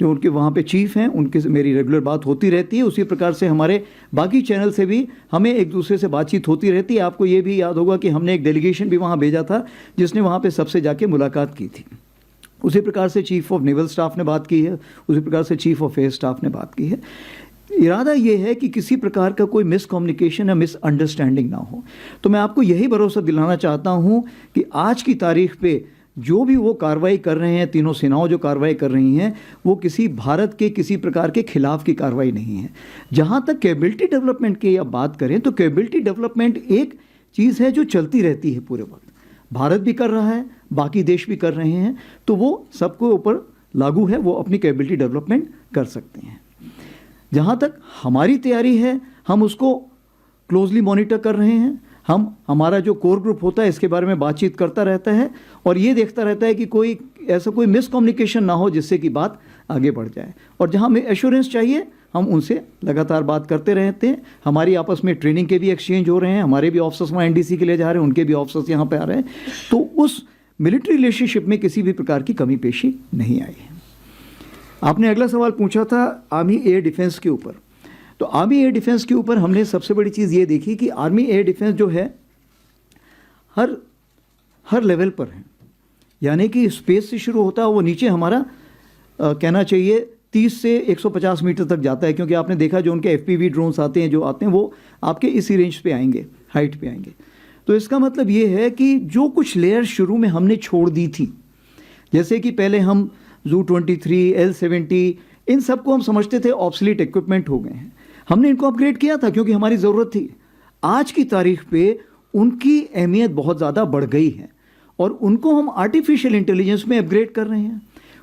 जो उनके वहाँ पे चीफ हैं, उनके से मेरी रेगुलर बात होती रहती है. उसी प्रकार से हमारे बाकी चैनल से भी हमें एक दूसरे से बातचीत होती रहती है. आपको ये भी याद होगा कि हमने एक डेलीगेशन भी वहाँ भेजा था जिसने वहाँ पे सबसे जाके मुलाकात की थी. उसी प्रकार से चीफ ऑफ नेवल स्टाफ ने बात की है, उसी प्रकार से चीफ ऑफ एयर स्टाफ ने बात की है. इरादा ये है कि किसी प्रकार का कोई मिसकम्युनिकेशन या मिसअंडरस्टैंडिंग ना हो. तो मैं आपको यही भरोसा दिलाना चाहता हूँ कि आज की तारीख पे जो भी वो कार्रवाई कर रहे हैं, तीनों सेनाओं जो कार्रवाई कर रही हैं, वो किसी भारत के किसी प्रकार के खिलाफ की कार्रवाई नहीं है। जहाँ तक कैपेबिलिटी डेवलपमेंट की आप बात करें तो कैपेबिलिटी डेवलपमेंट एक चीज़ है जो चलती रहती है पूरे वक्त। भारत भी कर रहा है, बाकी देश भी कर रहे हैं, तो वो सबके ऊपर लागू है, वो अपनी कैपेबिलिटी डेवलपमेंट कर सकते हैं। जहाँ तक हमारी तैयारी है, हम उसको क्लोजली मॉनिटर कर रहे हैं। हमारा जो कोर ग्रुप होता है इसके बारे में बातचीत करता रहता है और ये देखता रहता है कि कोई ऐसा कोई मिसकम्युनिकेशन ना हो जिससे कि बात आगे बढ़ जाए। और जहाँ हमें एश्योरेंस चाहिए हम उनसे लगातार बात करते रहते हैं। हमारी आपस में ट्रेनिंग के भी एक्सचेंज हो रहे हैं, हमारे भी ऑफिसर्स वहाँ एनडीसी के लिए जा रहे हैं, उनके भी ऑफिसर्स यहाँ पे आ रहे हैं, तो उस मिलिट्री रिलेशनशिप में किसी भी प्रकार की कमी पेशी नहीं आई है। आपने अगला सवाल पूछा था आर्मी एयर डिफेंस के ऊपर। तो आर्मी एयर डिफेंस के ऊपर हमने सबसे बड़ी चीज़ ये देखी कि आर्मी एयर डिफेंस जो है हर लेवल पर है, यानी कि स्पेस से शुरू होता है, वो नीचे हमारा कहना चाहिए 30 से 150 मीटर तक जाता है, क्योंकि आपने देखा जो उनके FPV ड्रोन्स आते हैं जो आते हैं वो आपके इसी रेंज पे आएंगे, हाइट पे आएंगे। तो इसका मतलब ये है कि जो कुछ लेयर शुरू में हमने छोड़ दी थी, जैसे कि पहले हम Zu-23, L-70 इन सबको हम समझते थे ऑब्सलीट इक्विपमेंट हो गए हैं, हमने इनको अपग्रेड किया था क्योंकि हमारी ज़रूरत थी। आज की तारीख पे उनकी अहमियत बहुत ज़्यादा बढ़ गई है और उनको हम आर्टिफिशियल इंटेलिजेंस में अपग्रेड कर रहे हैं।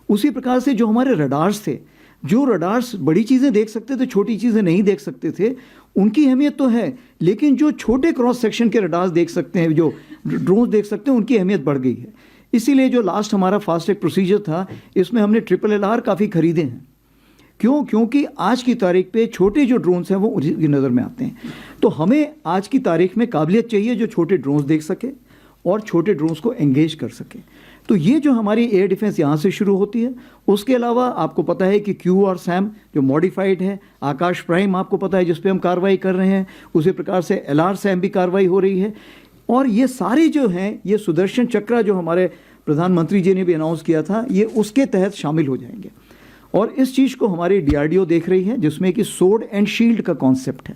उसी प्रकार से जो हमारे रडार्स थे, जो रडार्स बड़ी चीज़ें देख सकते थे, छोटी चीज़ें नहीं देख सकते थे, उनकी अहमियत तो है, लेकिन जो छोटे क्रॉस सेक्शन के रडार्स देख सकते हैं, जो ड्रोन देख सकते हैं, उनकी अहमियत बढ़ गई है। इसीलिए जो लास्ट हमारा फास्ट ट्रैक प्रोसीजर था, इसमें हमने LLR काफ़ी खरीदे हैं। क्यों? क्योंकि आज की तारीख पे छोटे जो ड्रोन्स हैं वो उनकी नज़र में आते हैं। तो हमें आज की तारीख में काबिलियत चाहिए जो छोटे ड्रोन्स देख सके और छोटे ड्रोन्स को एंगेज कर सके। तो ये जो हमारी एयर डिफेंस यहाँ से शुरू होती है। उसके अलावा आपको पता है कि QRSAM जो मॉडिफाइड है, आकाश प्राइम आपको पता है जिस पे हम कार्रवाई कर रहे हैं, उसी प्रकार से LRSAM भी कार्रवाई हो रही है। और ये सारे जो हैं, ये सुदर्शन चक्र जो हमारे प्रधानमंत्री जी ने भी अनाउंस किया था, ये उसके तहत शामिल हो जाएंगे। और इस चीज़ को हमारी DRDO देख रही है, जिसमें कि सोर्ड एंड शील्ड का कॉन्सेप्ट है,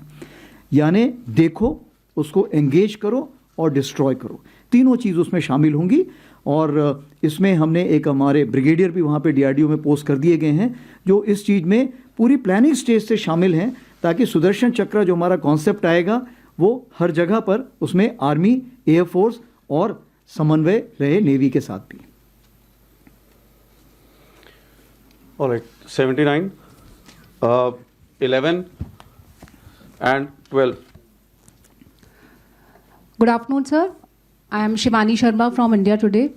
यानी देखो, उसको एंगेज करो और डिस्ट्रॉय करो, तीनों चीज़ उसमें शामिल होंगी। और इसमें हमने एक हमारे ब्रिगेडियर भी वहाँ पे DRDO में पोस्ट कर दिए गए हैं जो इस चीज़ में पूरी प्लानिंग स्टेज से शामिल हैं, ताकि सुदर्शन चक्र जो हमारा कॉन्सेप्ट आएगा वो हर जगह पर उसमें आर्मी, एयरफोर्स और समन्वय रहे नेवी के साथ भी। All right, 79, 11 and 12. Good afternoon, sir. I am Shivani Sharma from India Today.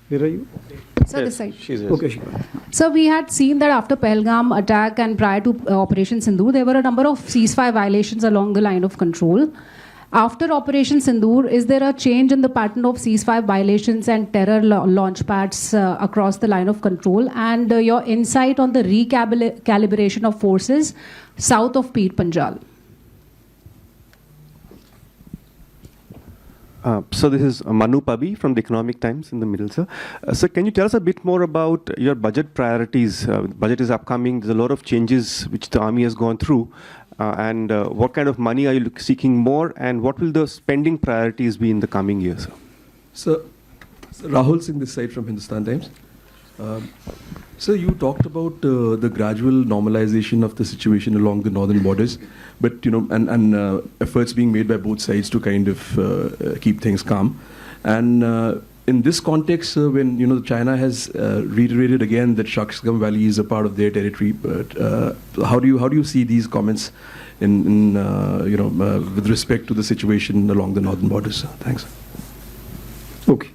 Where are you? Sir, Yes, this side. she's here. Okay, Shivani. Sir, we had seen that after Pahalgam attack and prior to Operation Sindoor, there were a number of ceasefire violations along the line of control. After Operation Sindoor, is there a change in the pattern of ceasefire violations and terror launch pads across the line of control? And your insight on the recalibration of forces south of Peer Panjal? So this is Manu Pabi from the Economic Times in the middle, sir. Sir, can you tell us a bit more about your budget priorities? Budget is upcoming. There's a lot of changes which the army has gone through. And what kind of money are you seeking more? And what will the spending priorities be in the coming years, sir? Sir, Rahul Singh this side from Hindustan Times. Sir, you talked about the gradual normalization of the situation along the northern borders, but and efforts being made by both sides to kind of keep things calm. And in this context, when China has reiterated again that Shaksgam Valley is a part of their territory, but how do you see these comments in with respect to the situation along the northern borders? Sir? Thanks. Okay.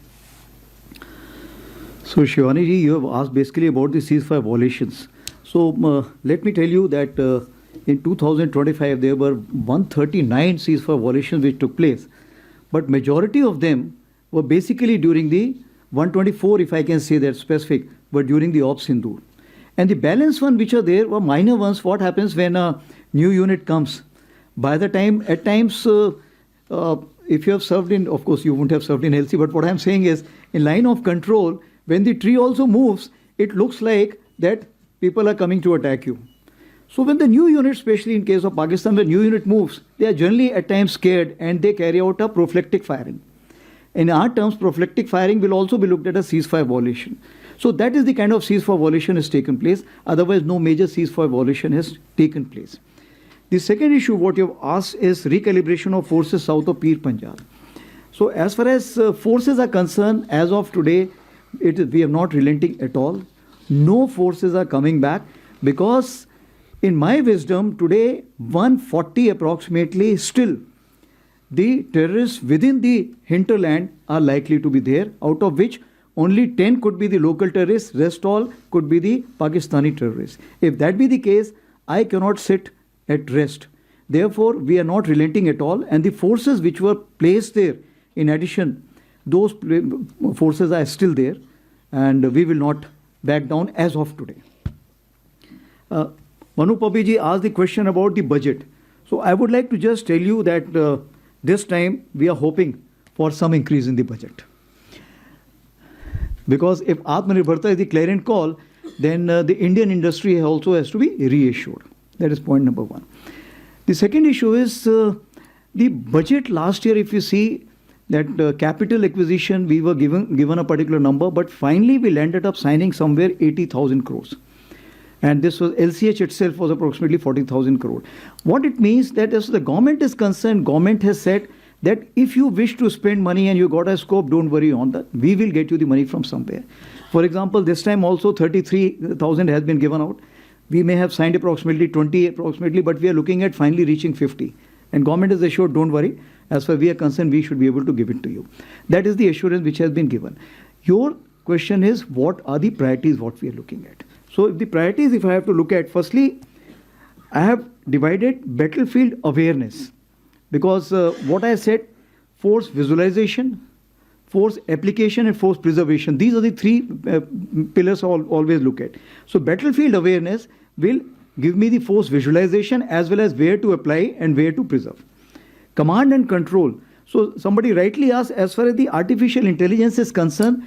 So Shivani ji, you have asked basically about the ceasefire violations. So let me tell you that in 2025 there were 139 ceasefire violations which took place, but majority of them were basically during the 124, if I can say that specific, but during the Op Sindoor. And the balance one which are there were minor ones. What happens when a new unit comes? By the time, at times, if you have served in, of course you won't have served in LC, but what I'm saying is, in line of control, when the tree also moves, it looks like that people are coming to attack you. So when the new unit, especially in case of Pakistan, the new unit moves, they are generally at times scared and they carry out a prophylactic firing. In our terms, prophylactic firing will also be looked at as ceasefire violation. So that is the kind of ceasefire violation has taken place. Otherwise, no major ceasefire violation has taken place. The second issue, what you have asked, is recalibration of forces south of Pir Panjal. So as far as forces are concerned, as of today, we are not relenting at all. No forces are coming back because, in my wisdom, today 140 approximately still the terrorists within the hinterland are likely to be there, out of which only 10 could be the local terrorists, rest all could be the Pakistani terrorists. If that be the case, I cannot sit at rest. Therefore, we are not relenting at all, and the forces which were placed there, in addition, those forces are still there, and we will not back down as of today. Manu Papi ji asked the question about the budget. So I would like to just tell you that this time we are hoping for some increase in the budget. Because if Atmanirbharta is the clarion call, then the Indian industry also has to be reassured. That is point number one. The second issue is the budget last year. If you see that capital acquisition, we were given a particular number, but finally we landed up signing somewhere 80,000 crores. And this was LCH itself was approximately 40,000 crore. What it means that as the government is concerned, government has said that if you wish to spend money and you got a scope, don't worry on that. We will get you the money from somewhere. For example, this time also 33,000 has been given out. We may have signed approximately 20 approximately, but we are looking at finally reaching 50. And government is assured, don't worry. As far as we are concerned, we should be able to give it to you. That is the assurance which has been given. Your question is, what are the priorities what we are looking at? So if the priorities, if I have to look at, firstly, I have divided battlefield awareness. Because what I said, force visualization, force application and force preservation. These are the three pillars I always look at. So battlefield awareness will give me the force visualization as well as where to apply and where to preserve. Command and control. So somebody rightly asked, as far as the artificial intelligence is concerned,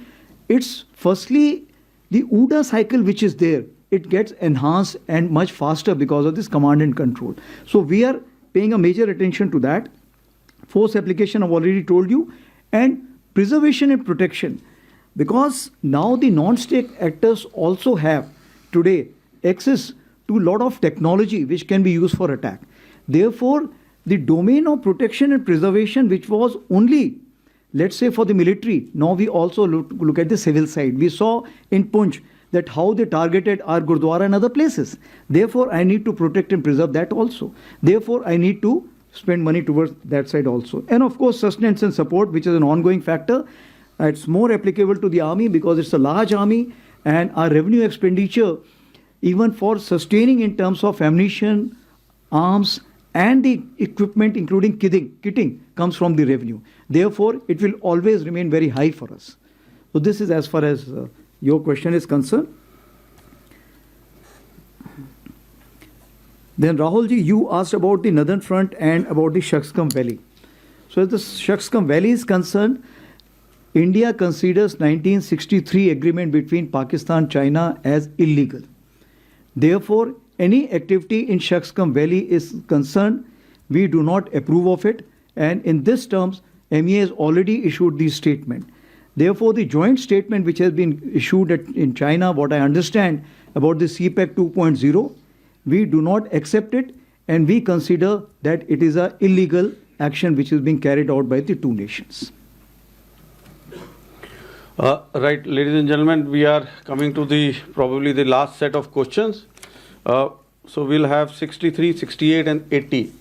it's firstly the OODA cycle which is there. It gets enhanced and much faster because of this command and control. So we are paying a major attention to that. Force application I've already told you, and preservation and protection, because now the non-state actors also have today access to a lot of technology which can be used for attack. Therefore, the domain of protection and preservation, which was only, let's say, for the military, now we also look at the civil side. We saw in Punch that how they targeted our Gurdwara and other places. Therefore, I need to protect and preserve that also. Therefore, I need to spend money towards that side also. And of course, sustenance and support, which is an ongoing factor. It's more applicable to the army because it's a large army, and our revenue expenditure, even for sustaining in terms of ammunition, arms, and the equipment, including kitting, comes from the revenue. Therefore, it will always remain very high for us. So this is as far as your question is concerned. Then Rahul ji, you asked about the Northern Front and about the Shaksgam Valley. So as the Shaksgam Valley is concerned, India considers 1963 agreement between Pakistan and China as illegal. Therefore, any activity in Shaksgam Valley is concerned, we do not approve of it. And in this terms, MEA has already issued the statement. Therefore, the joint statement which has been issued in China, what I understand about the CPEC 2.0, we do not accept it, and we consider that it is an illegal action which is being carried out by the two nations. Right, ladies and gentlemen, we are coming to the probably the last set of questions. So we'll have 63, 68 and 80.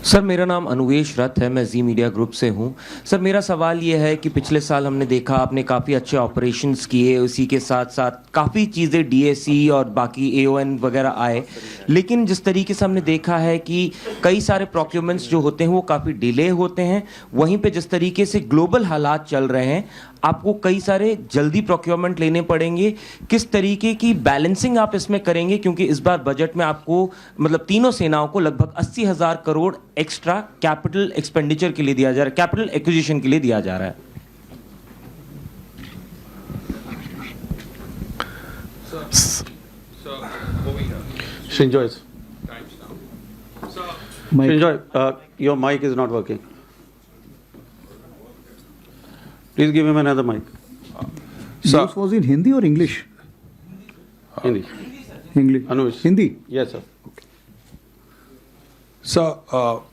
Sir मेरा नाम अनुवेश रथ है, मैं जी media group से हूं। Sir मेरा सवाल ये है कि पिछले साल हमने देखा आपने काफ़ी अच्छे ऑपरेशंस किए, उसी के साथ साथ काफ़ी चीज़ें डीएसी और बाकी एओएन वगैरह आए, लेकिन जिस तरीके से हमने देखा है कि कई सारे प्रोक्योरमेंट्स जो होते हैं वो काफ़ी डिले होते हैं। वहीं पे जिस तरीके से ग्लोबल हालात चल रहे हैं, आपको कई सारे जल्दी प्रोक्योरमेंट लेने पड़ेंगे। किस तरीके की बैलेंसिंग आप इसमें करेंगे, क्योंकि इस बार बजट में आपको मतलब तीनों सेनाओं को लगभग 80,000 करोड़ एक्स्ट्रा कैपिटल एक्सपेंडिचर के लिए दिया जा रहा है, कैपिटल एक्विजिशन के लिए दिया जा रहा है। So Srinjoy. Srinjoy, your mic is not working. Please give him another mic. This was in Hindi or English? Hindi. English. Anush. Hindi? Yes, sir. So,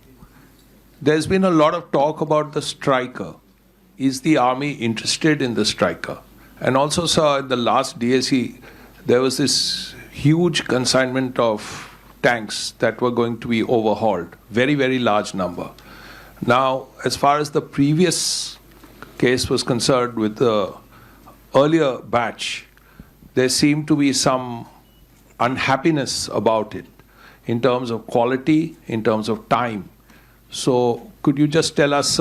there's been a lot of talk about the striker. Is the army interested in the striker? And also, sir, in the last DSE, there was this huge consignment of tanks that were going to be overhauled. Very, very large number. Now, as far as the previous case was concerned with the earlier batch, there seemed to be some unhappiness about it in terms of quality, in terms of time. So could you just tell us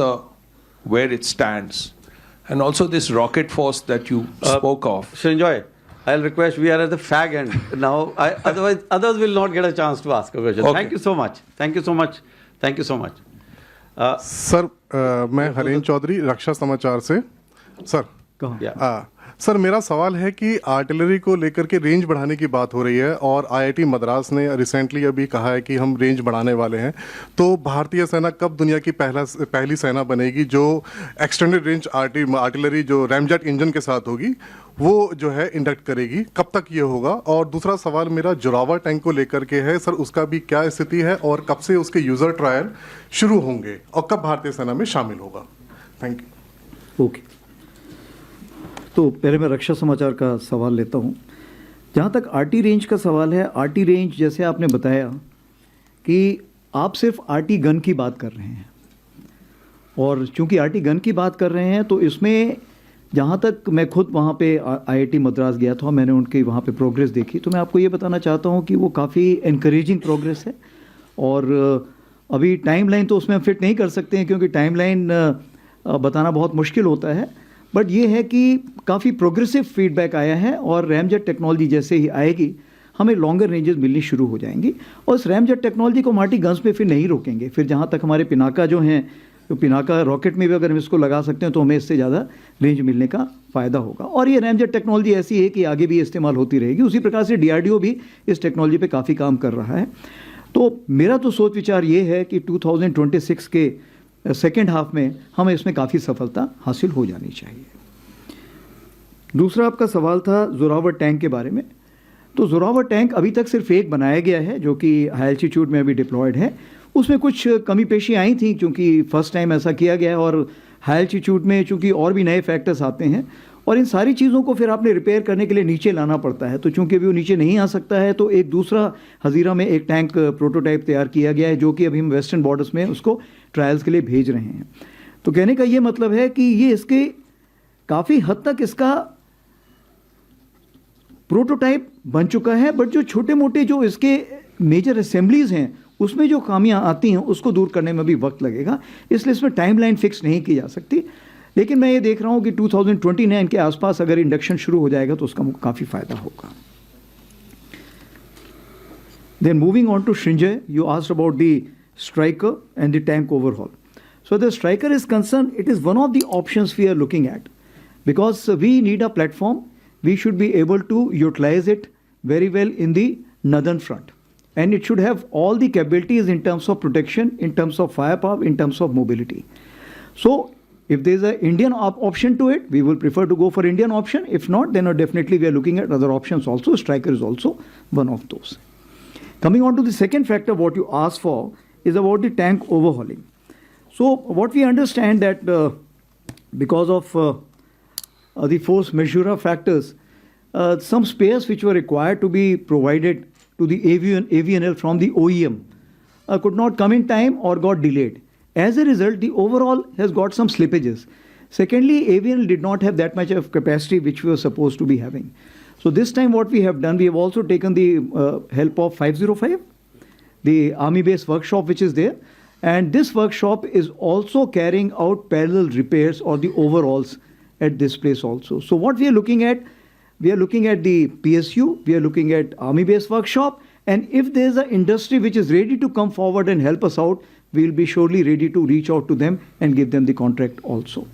where it stands? And also this rocket force that you spoke of. Srinjoy, I'll request, we are at the fag end now. Otherwise, others will not get a chance to ask a question. Okay. Thank you so much. Thank you so much. Thank you so much. Sir मैं हरेन चौधरी रक्षा समाचार से sir sir मेरा सवाल है कि artillery को लेकर के रेंज बढ़ाने की बात हो रही है और आईआईटी मद्रास ने रिसेंटली अभी कहा है कि हम रेंज बढ़ाने वाले हैं, तो भारतीय सेना कब दुनिया की पहली सेना बनेगी जो एक्सटेंडेड रेंज आर्टिलरी जो रैमजेट इंजन के साथ होगी वो जो है इंडक्ट करेगी, कब तक ये होगा? और दूसरा सवाल मेरा जोरावर टैंक को लेकर के है सर, उसका भी क्या स्थिति है और कब से उसके यूजर ट्रायल शुरू होंगे और कब भारतीय सेना में शामिल होगा? Thank you. ओके, तो पहले मैं रक्षा समाचार का सवाल लेता हूँ। जहाँ तक आरटी रेंज का सवाल है, आरटी रेंज जैसे आपने बताया कि आप सिर्फ आरटी गन की बात कर रहे हैं, और चूंकि आरटी गन की बात कर रहे हैं तो इसमें जहाँ तक मैं खुद वहाँ पे आईआईटी मद्रास गया था, मैंने उनकी वहाँ पे प्रोग्रेस देखी, तो मैं आपको ये बताना चाहता हूँ कि वो काफ़ी इनकरेजिंग प्रोग्रेस है। और अभी टाइमलाइन तो उसमें हम फिट नहीं कर सकते हैं क्योंकि टाइमलाइन बताना बहुत मुश्किल होता है, बट ये है कि काफ़ी प्रोग्रेसिव फीडबैक आया है और रैमजेट टेक्नोलॉजी जैसे ही आएगी हमें लॉन्गर रेंजेस मिलनी शुरू हो जाएंगी। और इस रैमजेट टेक्नोलॉजी को मार्टी गन्स पे फिर नहीं रोकेंगे। फिर जहाँ तक हमारे पिनाका जो हैं, तो पिनाका रॉकेट में भी अगर हम इसको लगा सकते हैं तो हमें इससे ज़्यादा रेंज मिलने का फ़ायदा होगा। और ये रैमजेट टेक्नोलॉजी ऐसी है कि आगे भी इस्तेमाल होती रहेगी। उसी प्रकार से DRDO भी इस टेक्नोलॉजी पे काफ़ी काम कर रहा है। तो मेरा तो सोच विचार ये है कि 2026 के सेकेंड हाफ में हमें इसमें काफ़ी सफलता हासिल हो जानी चाहिए। दूसरा आपका सवाल था जोरावर टैंक के बारे में। तो जोरावर टैंक अभी तक सिर्फ एक बनाया गया है जो कि हाई एल्टीट्यूड में अभी डिप्लॉयड है। उसमें कुछ कमी पेशी आई थी क्योंकि फर्स्ट टाइम ऐसा किया गया है और हाई एल्टीट्यूड में चूंकि और भी नए फैक्टर्स आते हैं और इन सारी चीज़ों को फिर आपने रिपेयर करने के लिए नीचे लाना पड़ता है। तो चूंकि अभी वो नीचे नहीं आ सकता है तो एक दूसरा हज़ीरा में एक टैंक प्रोटोटाइप तैयार किया गया है जो कि अभी हम वेस्टर्न बॉर्डर्स में उसको ट्रायल्स के लिए भेज रहे हैं। तो कहने का ये मतलब है कि ये इसके काफ़ी हद तक इसका प्रोटोटाइप बन चुका है, बट जो छोटे मोटे जो इसके मेजर असेंबलीज़ हैं उसमें जो खामियां आती हैं उसको दूर करने में भी वक्त लगेगा, इसलिए इसमें टाइमलाइन फिक्स नहीं की जा सकती। लेकिन मैं ये देख रहा हूँ कि 2029 के आसपास अगर इंडक्शन शुरू हो जाएगा तो उसका काफ़ी फ़ायदा होगा। Then moving on to Srinjoy, you asked about the Striker and the tank overhaul. So the Striker is concerned, it is one of the options we are looking at because we need a platform. We should be able to utilize it very well in the northern front. And it should have all the capabilities in terms of protection, in terms of firepower, in terms of mobility. So if there's an Indian option to it, we will prefer to go for Indian option. If not, then definitely we are looking at other options also. Striker is also one of those. Coming on to the second factor, what you asked for is about the tank overhauling. So what we understand that because of the force majeure factors, some spares which were required to be provided to the AVNL from the OEM could not come in time or got delayed. As a result, the overall has got some slippages. Secondly, AVNL did not have that much of capacity which we were supposed to be having. So this time what we have done, we have also taken the help of 505, the army base workshop which is there. And this workshop is also carrying out parallel repairs or the overhauls at this place also. So what we are looking at the PSU, we are looking at army base workshop, and if there is an industry which is ready to come forward and help us out, we will be surely ready to reach out to them and give them the contract also.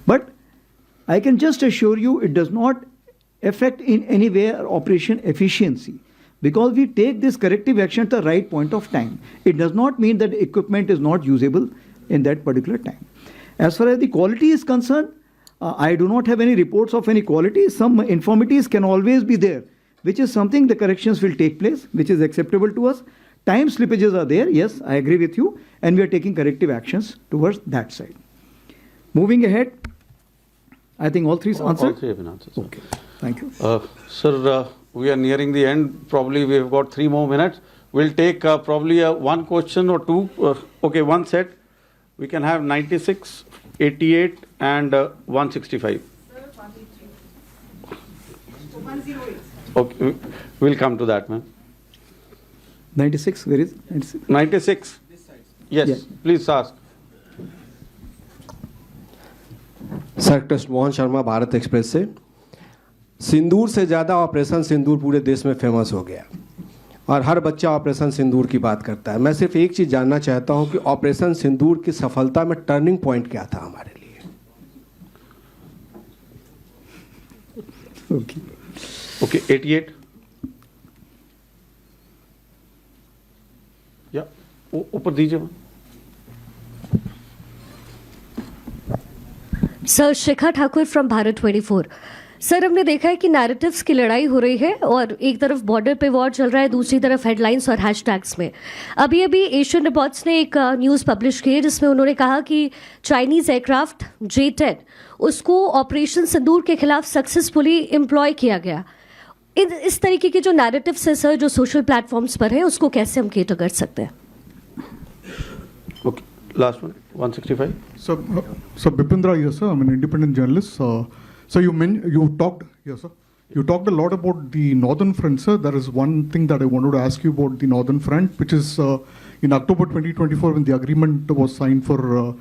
But I can just assure you it does not affect in any way our operation efficiency, because we take this corrective action at the right point of time. It does not mean that equipment is not usable in that particular time. As far as the quality is concerned, I do not have any reports of any quality. Some infirmities can always be there, which is something the corrections will take place, which is acceptable to us. Time slippages are there, yes, I agree with you, and we are taking corrective actions towards that side. Moving ahead, I think all three answered. All three have been answered. Sir. Okay, thank you. Sir, we are nearing the end. Probably we have got 3 more minutes. We'll take probably one question or two. Okay, one set. We can have 96, 88 and 165. Okay, we'll come to that, ma'am. 96, where is 96? 96. Yes, Yeah. please ask. Sir Krishna Mohan Sharma Bharat express से। सिंदूर से ज़्यादा operation सिंदूर पूरे देश में famous हो गया और हर बच्चा ऑपरेशन सिंदूर की बात करता है। मैं सिर्फ एक चीज़ जानना चाहता हूं कि ऑपरेशन सिंदूर की सफलता में टर्निंग पॉइंट क्या था हमारे लिए? Okay, 88. या ऊपर दीजिए ma'am. Sir Shikha Thakur from Bharat 24। Sir हमने देखा है कि नैरेटिव्स की लड़ाई हो रही है और एक तरफ बॉर्डर पे वॉर चल रहा है, दूसरी तरफ हेडलाइंस और हैशटैग्स में। अभी एशियन रिपोर्ट्स ने एक न्यूज़ पब्लिश की है जिसमें उन्होंने कहा कि चाइनीज़ एयरक्राफ्ट J-10 उसको ऑपरेशन सिंदूर के खिलाफ सक्सेसफुली एम्प्लॉय किया गया। इस तरीके के जो नैरेटिव्स है सर जो सोशल प्लेटफॉर्म्स पर है उसको कैसे हम केटर कर सकते हैं? Okay, last one, 165. So Bipindra here, sir. I'm an independent journalist. So you talked a lot about the Northern Front, sir. There is one thing that I wanted to ask you about the Northern Front, which is in October 2024 when the agreement was signed for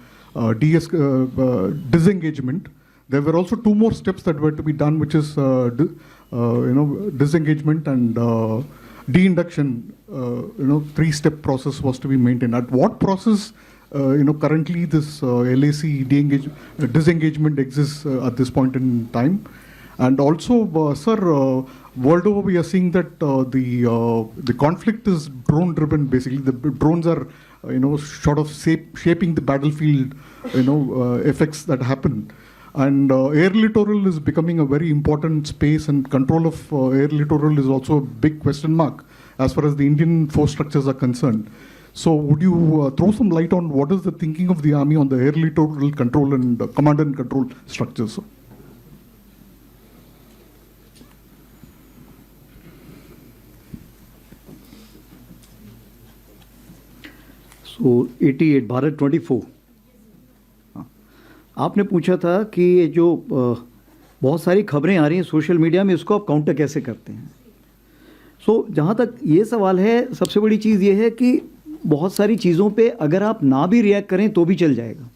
disengagement. There were also 2 more steps that were to be done, which is disengagement and de-induction. 3-step process was to be maintained. At what process? Currently this LAC disengagement exists at this point in time. And also, sir, world over we are seeing that the conflict is drone driven. Basically, the drones are, sort of shaping the battlefield, effects that happen. And air littoral is becoming a very important space, and control of air littoral is also a big question mark as far as the Indian force structures are concerned. So would you throw some light on what is the thinking of the army on the air littoral control and command and control structures? So 88 Bharat 24। आपने पूछा था कि ये जो बहुत सारी खबरें आ रही हैं सोशल मीडिया में, इसको आप काउंटर कैसे करते हैं। जहाँ तक ये सवाल है, सबसे बड़ी चीज़ ये है कि बहुत सारी चीज़ों पे अगर आप ना भी रिएक्ट करें तो भी चल जाएगा,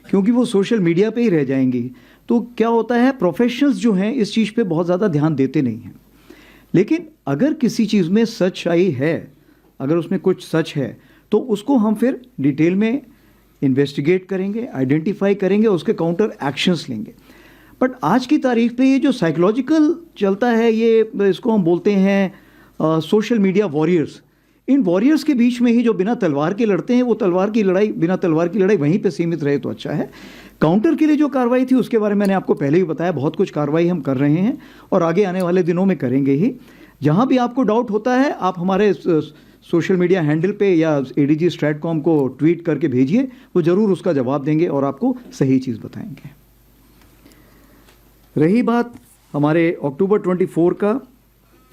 क्योंकि वो सोशल मीडिया पे ही रह जाएंगी। तो क्या होता है, प्रोफेशनल्स जो हैं इस चीज़ पे बहुत ज़्यादा ध्यान देते नहीं हैं। लेकिन अगर किसी चीज़ में सच्चाई है, अगर उसमें कुछ सच है, तो उसको हम फिर डिटेल में इन्वेस्टिगेट करेंगे, आइडेंटिफाई करेंगे, उसके काउंटर एक्शंस लेंगे। बट आज की तारीख पे ये जो साइकोलॉजिकल चलता है, ये इसको हम बोलते हैं सोशल मीडिया वॉरियर्स। इन वॉरियर्स के बीच में ही जो बिना तलवार के लड़ते हैं, वो बिना तलवार की लड़ाई वहीं पे सीमित रहे तो अच्छा है। काउंटर के लिए जो कार्रवाई थी उसके बारे में मैंने आपको पहले ही बताया, बहुत कुछ कार्रवाई हम कर रहे हैं और आगे आने वाले दिनों में करेंगे ही। जहाँ भी आपको डाउट होता है, आप हमारे सोशल मीडिया हैंडल पे या ADG Stratcom को ट्वीट करके भेजिए, वो ज़रूर उसका जवाब देंगे और आपको सही चीज़ बताएंगे। रही बात हमारे अक्टूबर 24 का,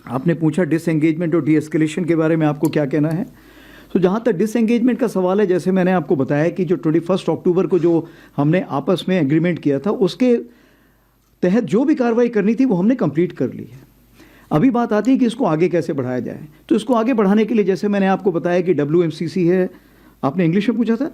आपने पूछा डिसएंगेजमेंट और डीएस्केलेशन के बारे में आपको क्या कहना है। तो जहाँ तक डिसएंगेजमेंट का सवाल है, जैसे मैंने आपको बताया कि जो 21 अक्टूबर को जो हमने आपस में एग्रीमेंट किया था, उसके तहत जो भी कार्रवाई करनी थी वो हमने कंप्लीट कर ली है। अभी बात आती है कि इसको आगे कैसे बढ़ाया जाए। तो इसको आगे बढ़ाने के लिए जैसे मैंने आपको बताया कि WMCC है, आपने इंग्लिश में पूछा था,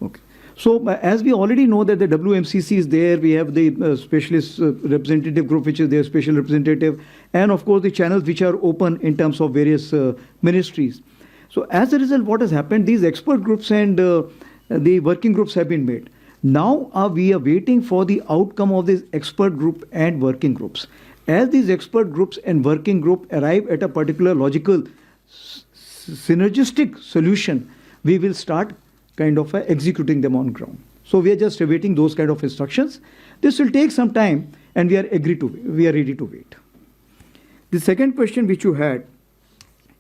okay. So as we already know that the WMCC is there, we have the specialist representative group which is their special representative, and of course the channels which are open in terms of various ministries. So as a result, what has happened, these expert groups and the working groups have been made. Now we are waiting for the outcome of this expert group and working groups. As these expert groups and working group arrive at a particular logical synergistic solution, we will start kind of executing them on ground. So we are just awaiting those kind of instructions. This will take some time, and we are ready to wait. The second question which you had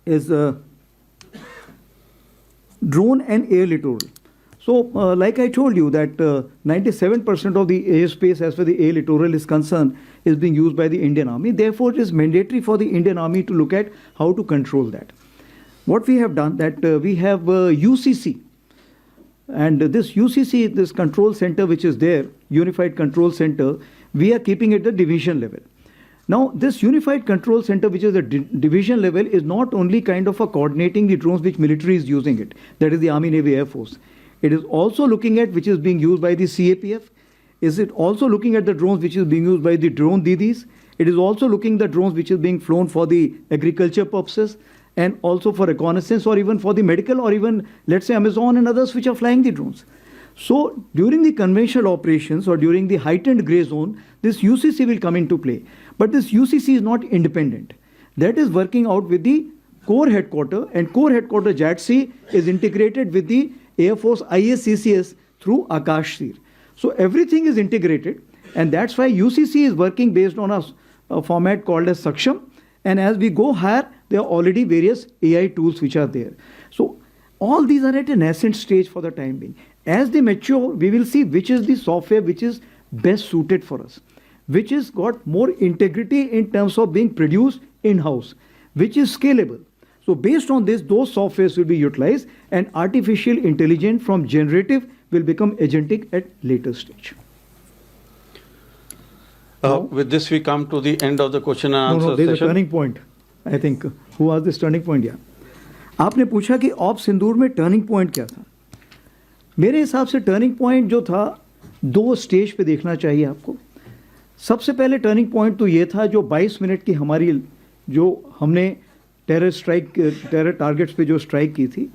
is drone and air littoral. So, like I told you that 97% of the airspace as far as the air littoral is concerned is being used by the Indian Army. Therefore, it is mandatory for the Indian Army to look at how to control that. What we have done that we have UCC, and this UCC, this control center which is there, Unified Control Center, we are keeping it at the division level. Now, this Unified Control Center, which is the division level, is not only kind of coordinating the drones which military is using it, that is the Army, Navy, Air Force. It is also looking at which is being used by the CAPF. Is it also looking at the drones which is being used by the drone Didis? It is also looking at the drones which is being flown for the agriculture purposes and also for reconnaissance or even for the medical or even, let's say, Amazon and others which are flying the drones. So during the conventional operations or during the heightened gray zone, this UCC will come into play. But this UCC is not independent. That is working out with the core headquarters, and core headquarters JATC is integrated with the Air Force ISCCS through Akashtir. So everything is integrated, and that's why UCC is working based on a format called as Saksham. And as we go higher, there are already various AI tools which are there. So all these are at a nascent stage for the time being. As they mature, we will see which is the software which is best suited for us, which has got more integrity in terms of being produced in-house, which is scalable. So based on this, those softwares will be utilized, and artificial intelligence from generative will become agentic at later stage. With this, we come to the end of the question and answer No, there's session. a turning point. I think who was this turning point? Yeah. आपने पूछा कि op सिंदूर में turning point क्या था. मेरे हिसाब से turning point जो था, दो स्टेज पे देखना चाहिए आपको. सबसे पहले टर्निंग पॉइंट तो ये था जो 22 मिनट की हमारी जो हमने टेरर टारगेट्स पे जो स्ट्राइक की थी,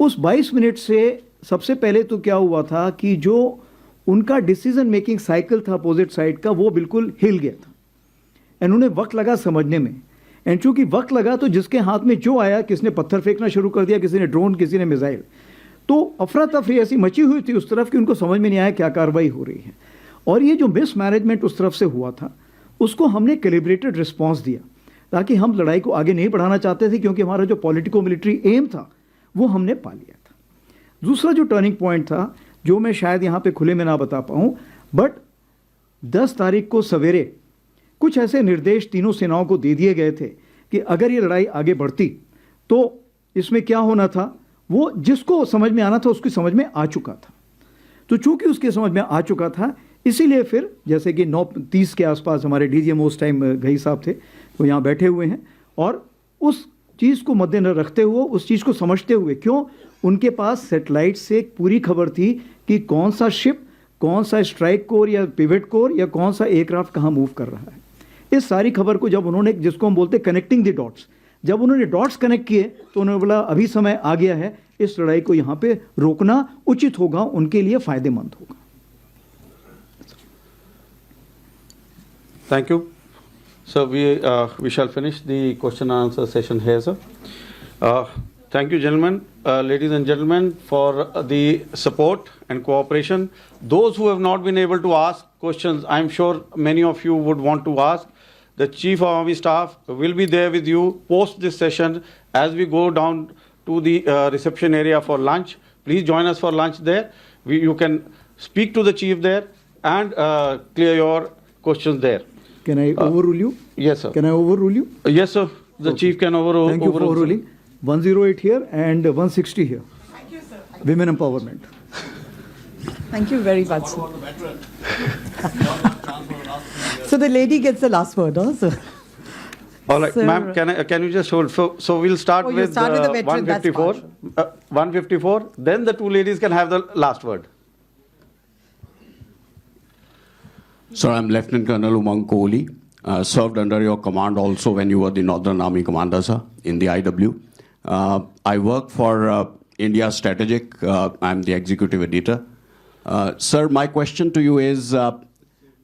उस 22 मिनट से सबसे पहले तो क्या हुआ था कि जो उनका डिसीजन मेकिंग साइकिल था अपोजिट साइड का, वो बिल्कुल हिल गया था. एंड उन्हें वक्त लगा समझने में. एंड चूंकि वक्त लगा तो जिसके हाथ में जो आया, किसने पत्थर फेंकना शुरू कर दिया, किसी ने ड्रोन, किसी ने मिसाइल, तो अफरा तफरी ऐसी मची हुई थी उस तरफ कि उनको समझ में नहीं आया क्या कार्रवाई हो रही है. और ये जो मिस मैनेजमेंट उस तरफ से हुआ था, उसको हमने कैलिब्रेटेड रिस्पॉन्स दिया, ताकि हम लड़ाई को आगे नहीं बढ़ाना चाहते थे, क्योंकि हमारा जो पॉलिटिको मिलिट्री एम था वो हमने पा लिया था. दूसरा जो टर्निंग पॉइंट था, जो मैं शायद यहाँ पे खुले में ना बता पाऊँ, बट 10 तारीख को सवेरे कुछ ऐसे निर्देश तीनों सेनाओं को दे दिए गए थे कि अगर ये लड़ाई आगे बढ़ती तो इसमें क्या होना था, वो जिसको समझ में आना था उसकी समझ में आ चुका था. तो चूंकि उसके समझ में आ चुका था, इसीलिए फिर जैसे कि 9:30 के आसपास हमारे DGM उस टाइम घई साहब थे, तो यहाँ बैठे हुए हैं, और उस चीज़ को मद्देनजर रखते हुए, उस चीज़ को समझते हुए, क्यों उनके पास सेटेलाइट से एक पूरी खबर थी कि कौन सा शिप, कौन सा स्ट्राइक कोर या पिवट कोर या कौन सा एयरक्राफ्ट कहाँ मूव कर रहा है. इस सारी खबर को जब उन्होंने, जिसको हम बोलते कनेक्टिंग द डॉट्स, जब उन्होंने डॉट्स कनेक्ट किए तो उन्होंने बोला अभी समय आ गया है, इस लड़ाई को यहाँ पे रोकना उचित होगा, उनके लिए फायदेमंद होगा. Thank you. So we shall finish the question and answer session here, sir. Thank you, gentlemen, ladies and gentlemen, for the support and cooperation. Those who have not been able to ask questions, I'm sure many of you would want to ask. The Chief of Army Staff will be there with you post this session as we go down to the reception area for lunch. Please join us for lunch there. You can speak to the Chief there and clear your questions there. Can I overrule you? Yes, sir. Can I overrule you? Yes, sir. The Chief can overrule. Thank you for overruling. 108 here and 160 here. Thank you, sir. Women empowerment. Thank you very much, sir. So the lady gets the last word, also. All right, Sir, ma'am, can you just hold? So we'll start you with, start with the veteran, that's 154. 154. Then the two ladies can have the last word. Sir, I'm Lieutenant Colonel Umang Kohli. Served under your command also when you were the Northern Army Commander, sir, in the IW. I work for India Strategic. I'm the executive editor. Sir, my question to you is,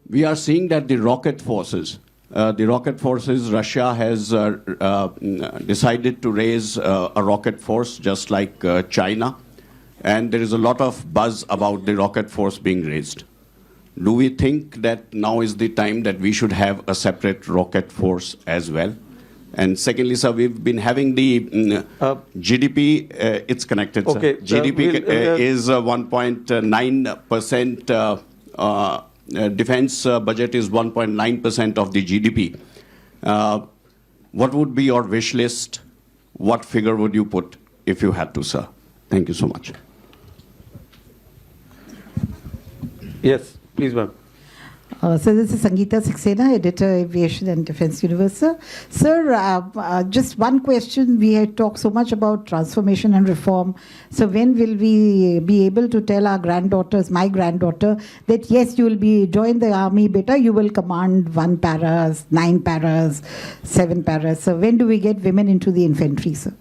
we are seeing that the rocket forces the rocket forces, Russia has decided to raise a rocket force just like China, and there is a lot of buzz about the rocket force being raised. Do we think that now is the time that we should have a separate rocket force as well? And secondly, sir, we've been having the GDP, it's connected, Okay, sir. GDP is 1.9%, defense budget is 1.9% of the GDP. What would be your wish list? What figure would you put if you had to, sir? Thank you so much. Yes, please, ma'am. So this is Sangeeta Saxena, editor, Aviation and Defence Universal. Sir, just one question. We had talked so much about transformation and reform. So when will we be able to tell our granddaughters, my granddaughter, that yes, you will be join the army, beta, you will command 1 paras, 9 paras, 7 paras. So when do we get women into the infantry, sir?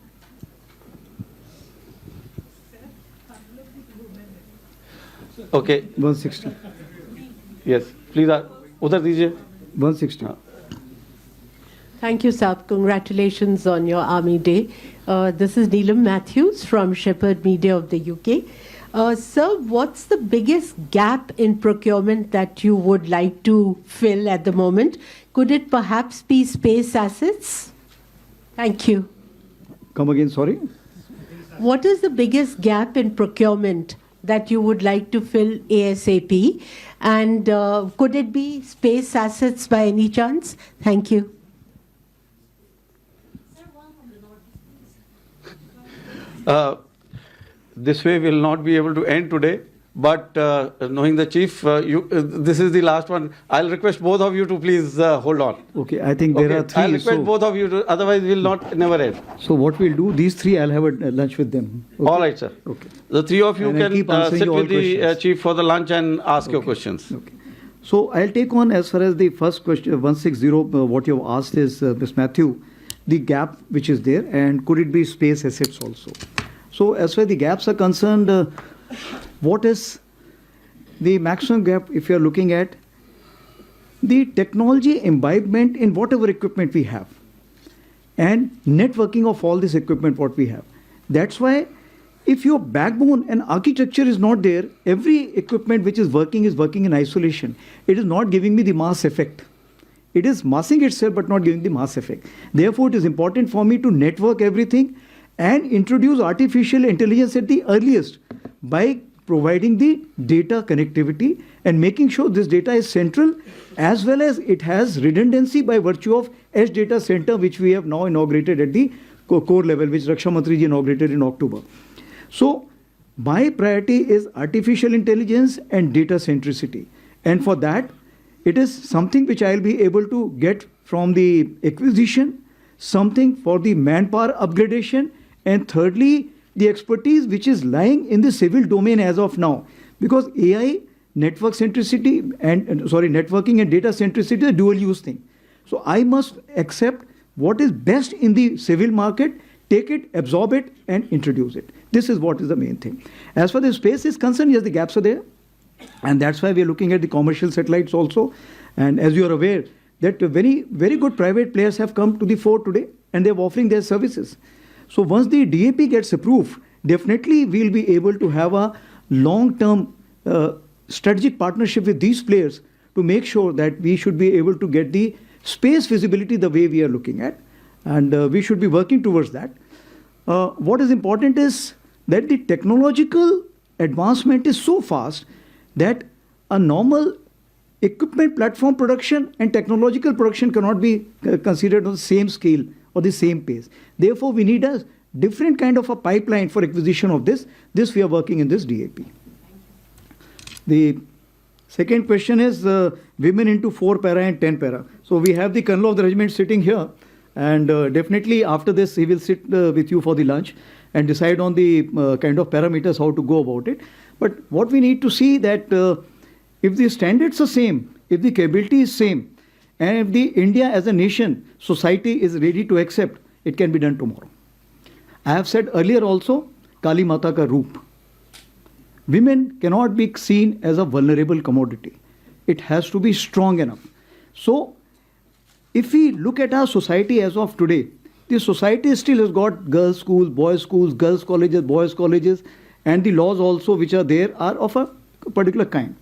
Okay. 160. Yes, please, udhar dijiye. 160. Thank you, sir. Congratulations on your Army Day. This is Neelam Matthews from Shepherd Media of the UK. Sir, what's the biggest gap in procurement that you would like to fill at the moment? Could it perhaps be space assets? Thank you. Come again, sorry? What is the biggest gap in procurement that you would like to fill ASAP? And could it be space assets by any chance? Thank you. This way we'll not be able to end today, but knowing the chief, this is the last one. I'll request both of you to please hold on. Okay, I think there are 3. I'll request both of you to, otherwise we'll never end. So what we'll do, these 3, I'll have a lunch with them. Okay. All right, sir. Okay. The 3 of you And I'll keep can answering sit all with the questions. chief for the lunch and ask your questions. Okay. So I'll take on as far as the first question, 160, what you have asked is, Ms. Matthew, the gap which is there, and could it be space assets also? So as far as the gaps are concerned, what is the maximum gap if you are looking at the technology imbibement in whatever equipment we have and networking of all this equipment what we have. That's why if your backbone and architecture is not there, every equipment which is working in isolation. It is not giving me the mass effect. It is massing itself but not giving the mass effect. Therefore, it is important for me to network everything and introduce artificial intelligence at the earliest by providing the data connectivity and making sure this data is central as well as it has redundancy by virtue of Edge Data Center which we have now inaugurated at the core level, which Raksha Mantri ji inaugurated in October. So my priority is artificial intelligence and data centricity, and for that it is something which I will be able to get from the acquisition, something for the manpower upgradation, and thirdly the expertise which is lying in the civil domain as of now, because AI, network centricity networking and data centricity is a dual use thing. So I must accept what is best in the civil market, take it, absorb it and introduce it. This is what is the main thing. As far as space is concerned, yes, the gaps are there, and that's why we are looking at the commercial satellites also. And as you are aware that very, very good private players have come to the fore today and they are offering their services. So once the DAP gets approved, definitely we will be able to have a long-term strategic partnership with these players to make sure that we should be able to get the space visibility the way we are looking at, and we should be working towards that. What is important is that the technological advancement is so fast that a normal equipment platform production and technological production cannot be considered on the same scale or the same pace. Therefore, we need a different kind of a pipeline for acquisition of this. This we are working in this DAP. The second question is women into 4 para and 10 para. So we have the Colonel of the regiment sitting here, and definitely after this he will sit with you for the lunch and decide on the kind of parameters how to go about it. But what we need to see that if the standards are same, if the capability is same, and if the India as a nation, society is ready to accept, it can be done tomorrow. I have said earlier also, Kali Mata ka roop. Women cannot be seen as a vulnerable commodity. It has to be strong enough. So if we look at our society as of today, the society still has got girls' schools, girls' colleges, boys' colleges, and the laws also which are there are of a particular kind.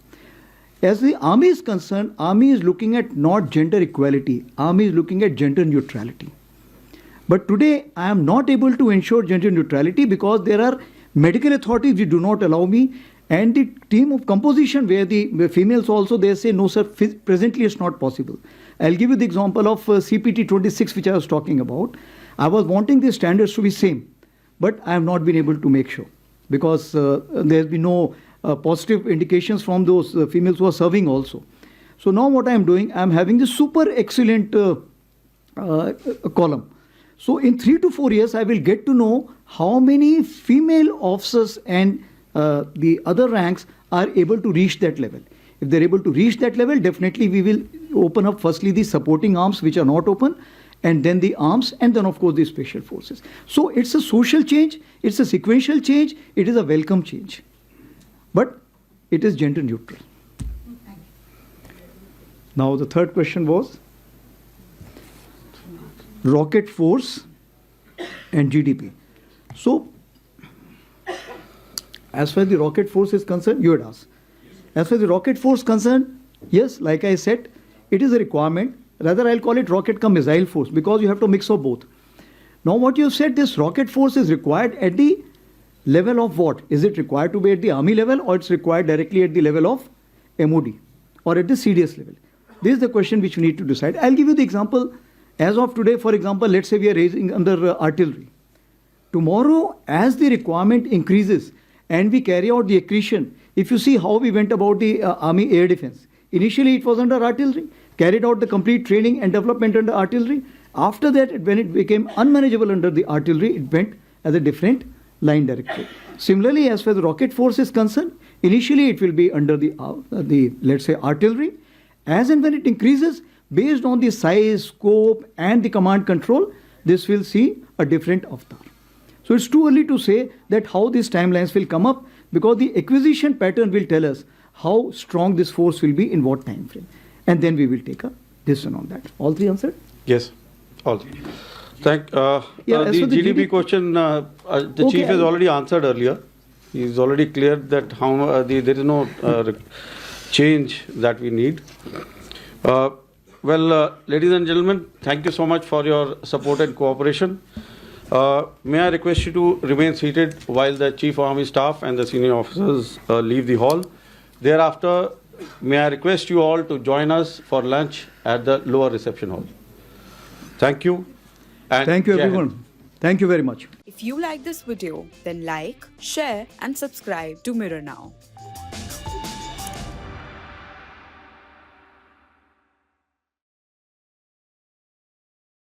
As the army is concerned, army is looking at not gender equality, army is looking at gender neutrality. But today I am not able to ensure gender neutrality because there are medical authorities which do not allow me, and the team of composition where the females also, they say no sir, presently it's not possible. I'll give you the example of CPT 26 which I was talking about. I was wanting the standards to be same, but I have not been able to make sure because there has been no positive indications from those females who are serving also. So now what I am doing, I am having this super excellent column. So in 3 to 4 years, I will get to know how many female officers and the other ranks are able to reach that level. If they're able to reach that level, definitely we will open up firstly the supporting arms which are not open, and then the arms, and then of course the special forces. So it's a social change, it's a sequential change, it is a welcome change. But it is gender neutral. Now the third question was rocket force and GDP. So as far as the rocket force is concerned, you had asked. As far as the rocket force concerned, yes, like I said, it is a requirement. Rather, I'll call it rocket cum missile force because you have to mix of both. Now what you have said, this rocket force is required at the level of what? Is it required to be at the army level, or it's required directly at the level of MOD or at the CDS level? This is the question which we need to decide. I'll give you the example. As of today, for example, let's say we are raising under artillery. Tomorrow, as the requirement increases and we carry out the accretion, if you see how we went about the Army Air Defense, initially it was under artillery, carried out the complete training and development under artillery. After that, when it became unmanageable under the artillery, it went as a different line directorate. Similarly, as far as the rocket force is concerned, initially it will be under the let's say artillery. As and when it increases, based on the size, scope, and the command control, this will see a different avatar. So it's too early to say that how these timelines will come up, because the acquisition pattern will tell us how strong this force will be in what time frame, and then we will take a decision on that. All three answered? Yes, all three. Thank. The GDP question, the chief has already answered earlier. He's already cleared that how there is no change that we need. Ladies and gentlemen, thank you so much for your support and cooperation. May I request you to remain seated while the Chief of Army Staff and the senior officers leave the hall. Thereafter, may I request you all to join us for lunch at the lower reception hall. Thank you. And thank you, everyone. Thank you very much. If you like this video, then like, share and subscribe to Mirror Now.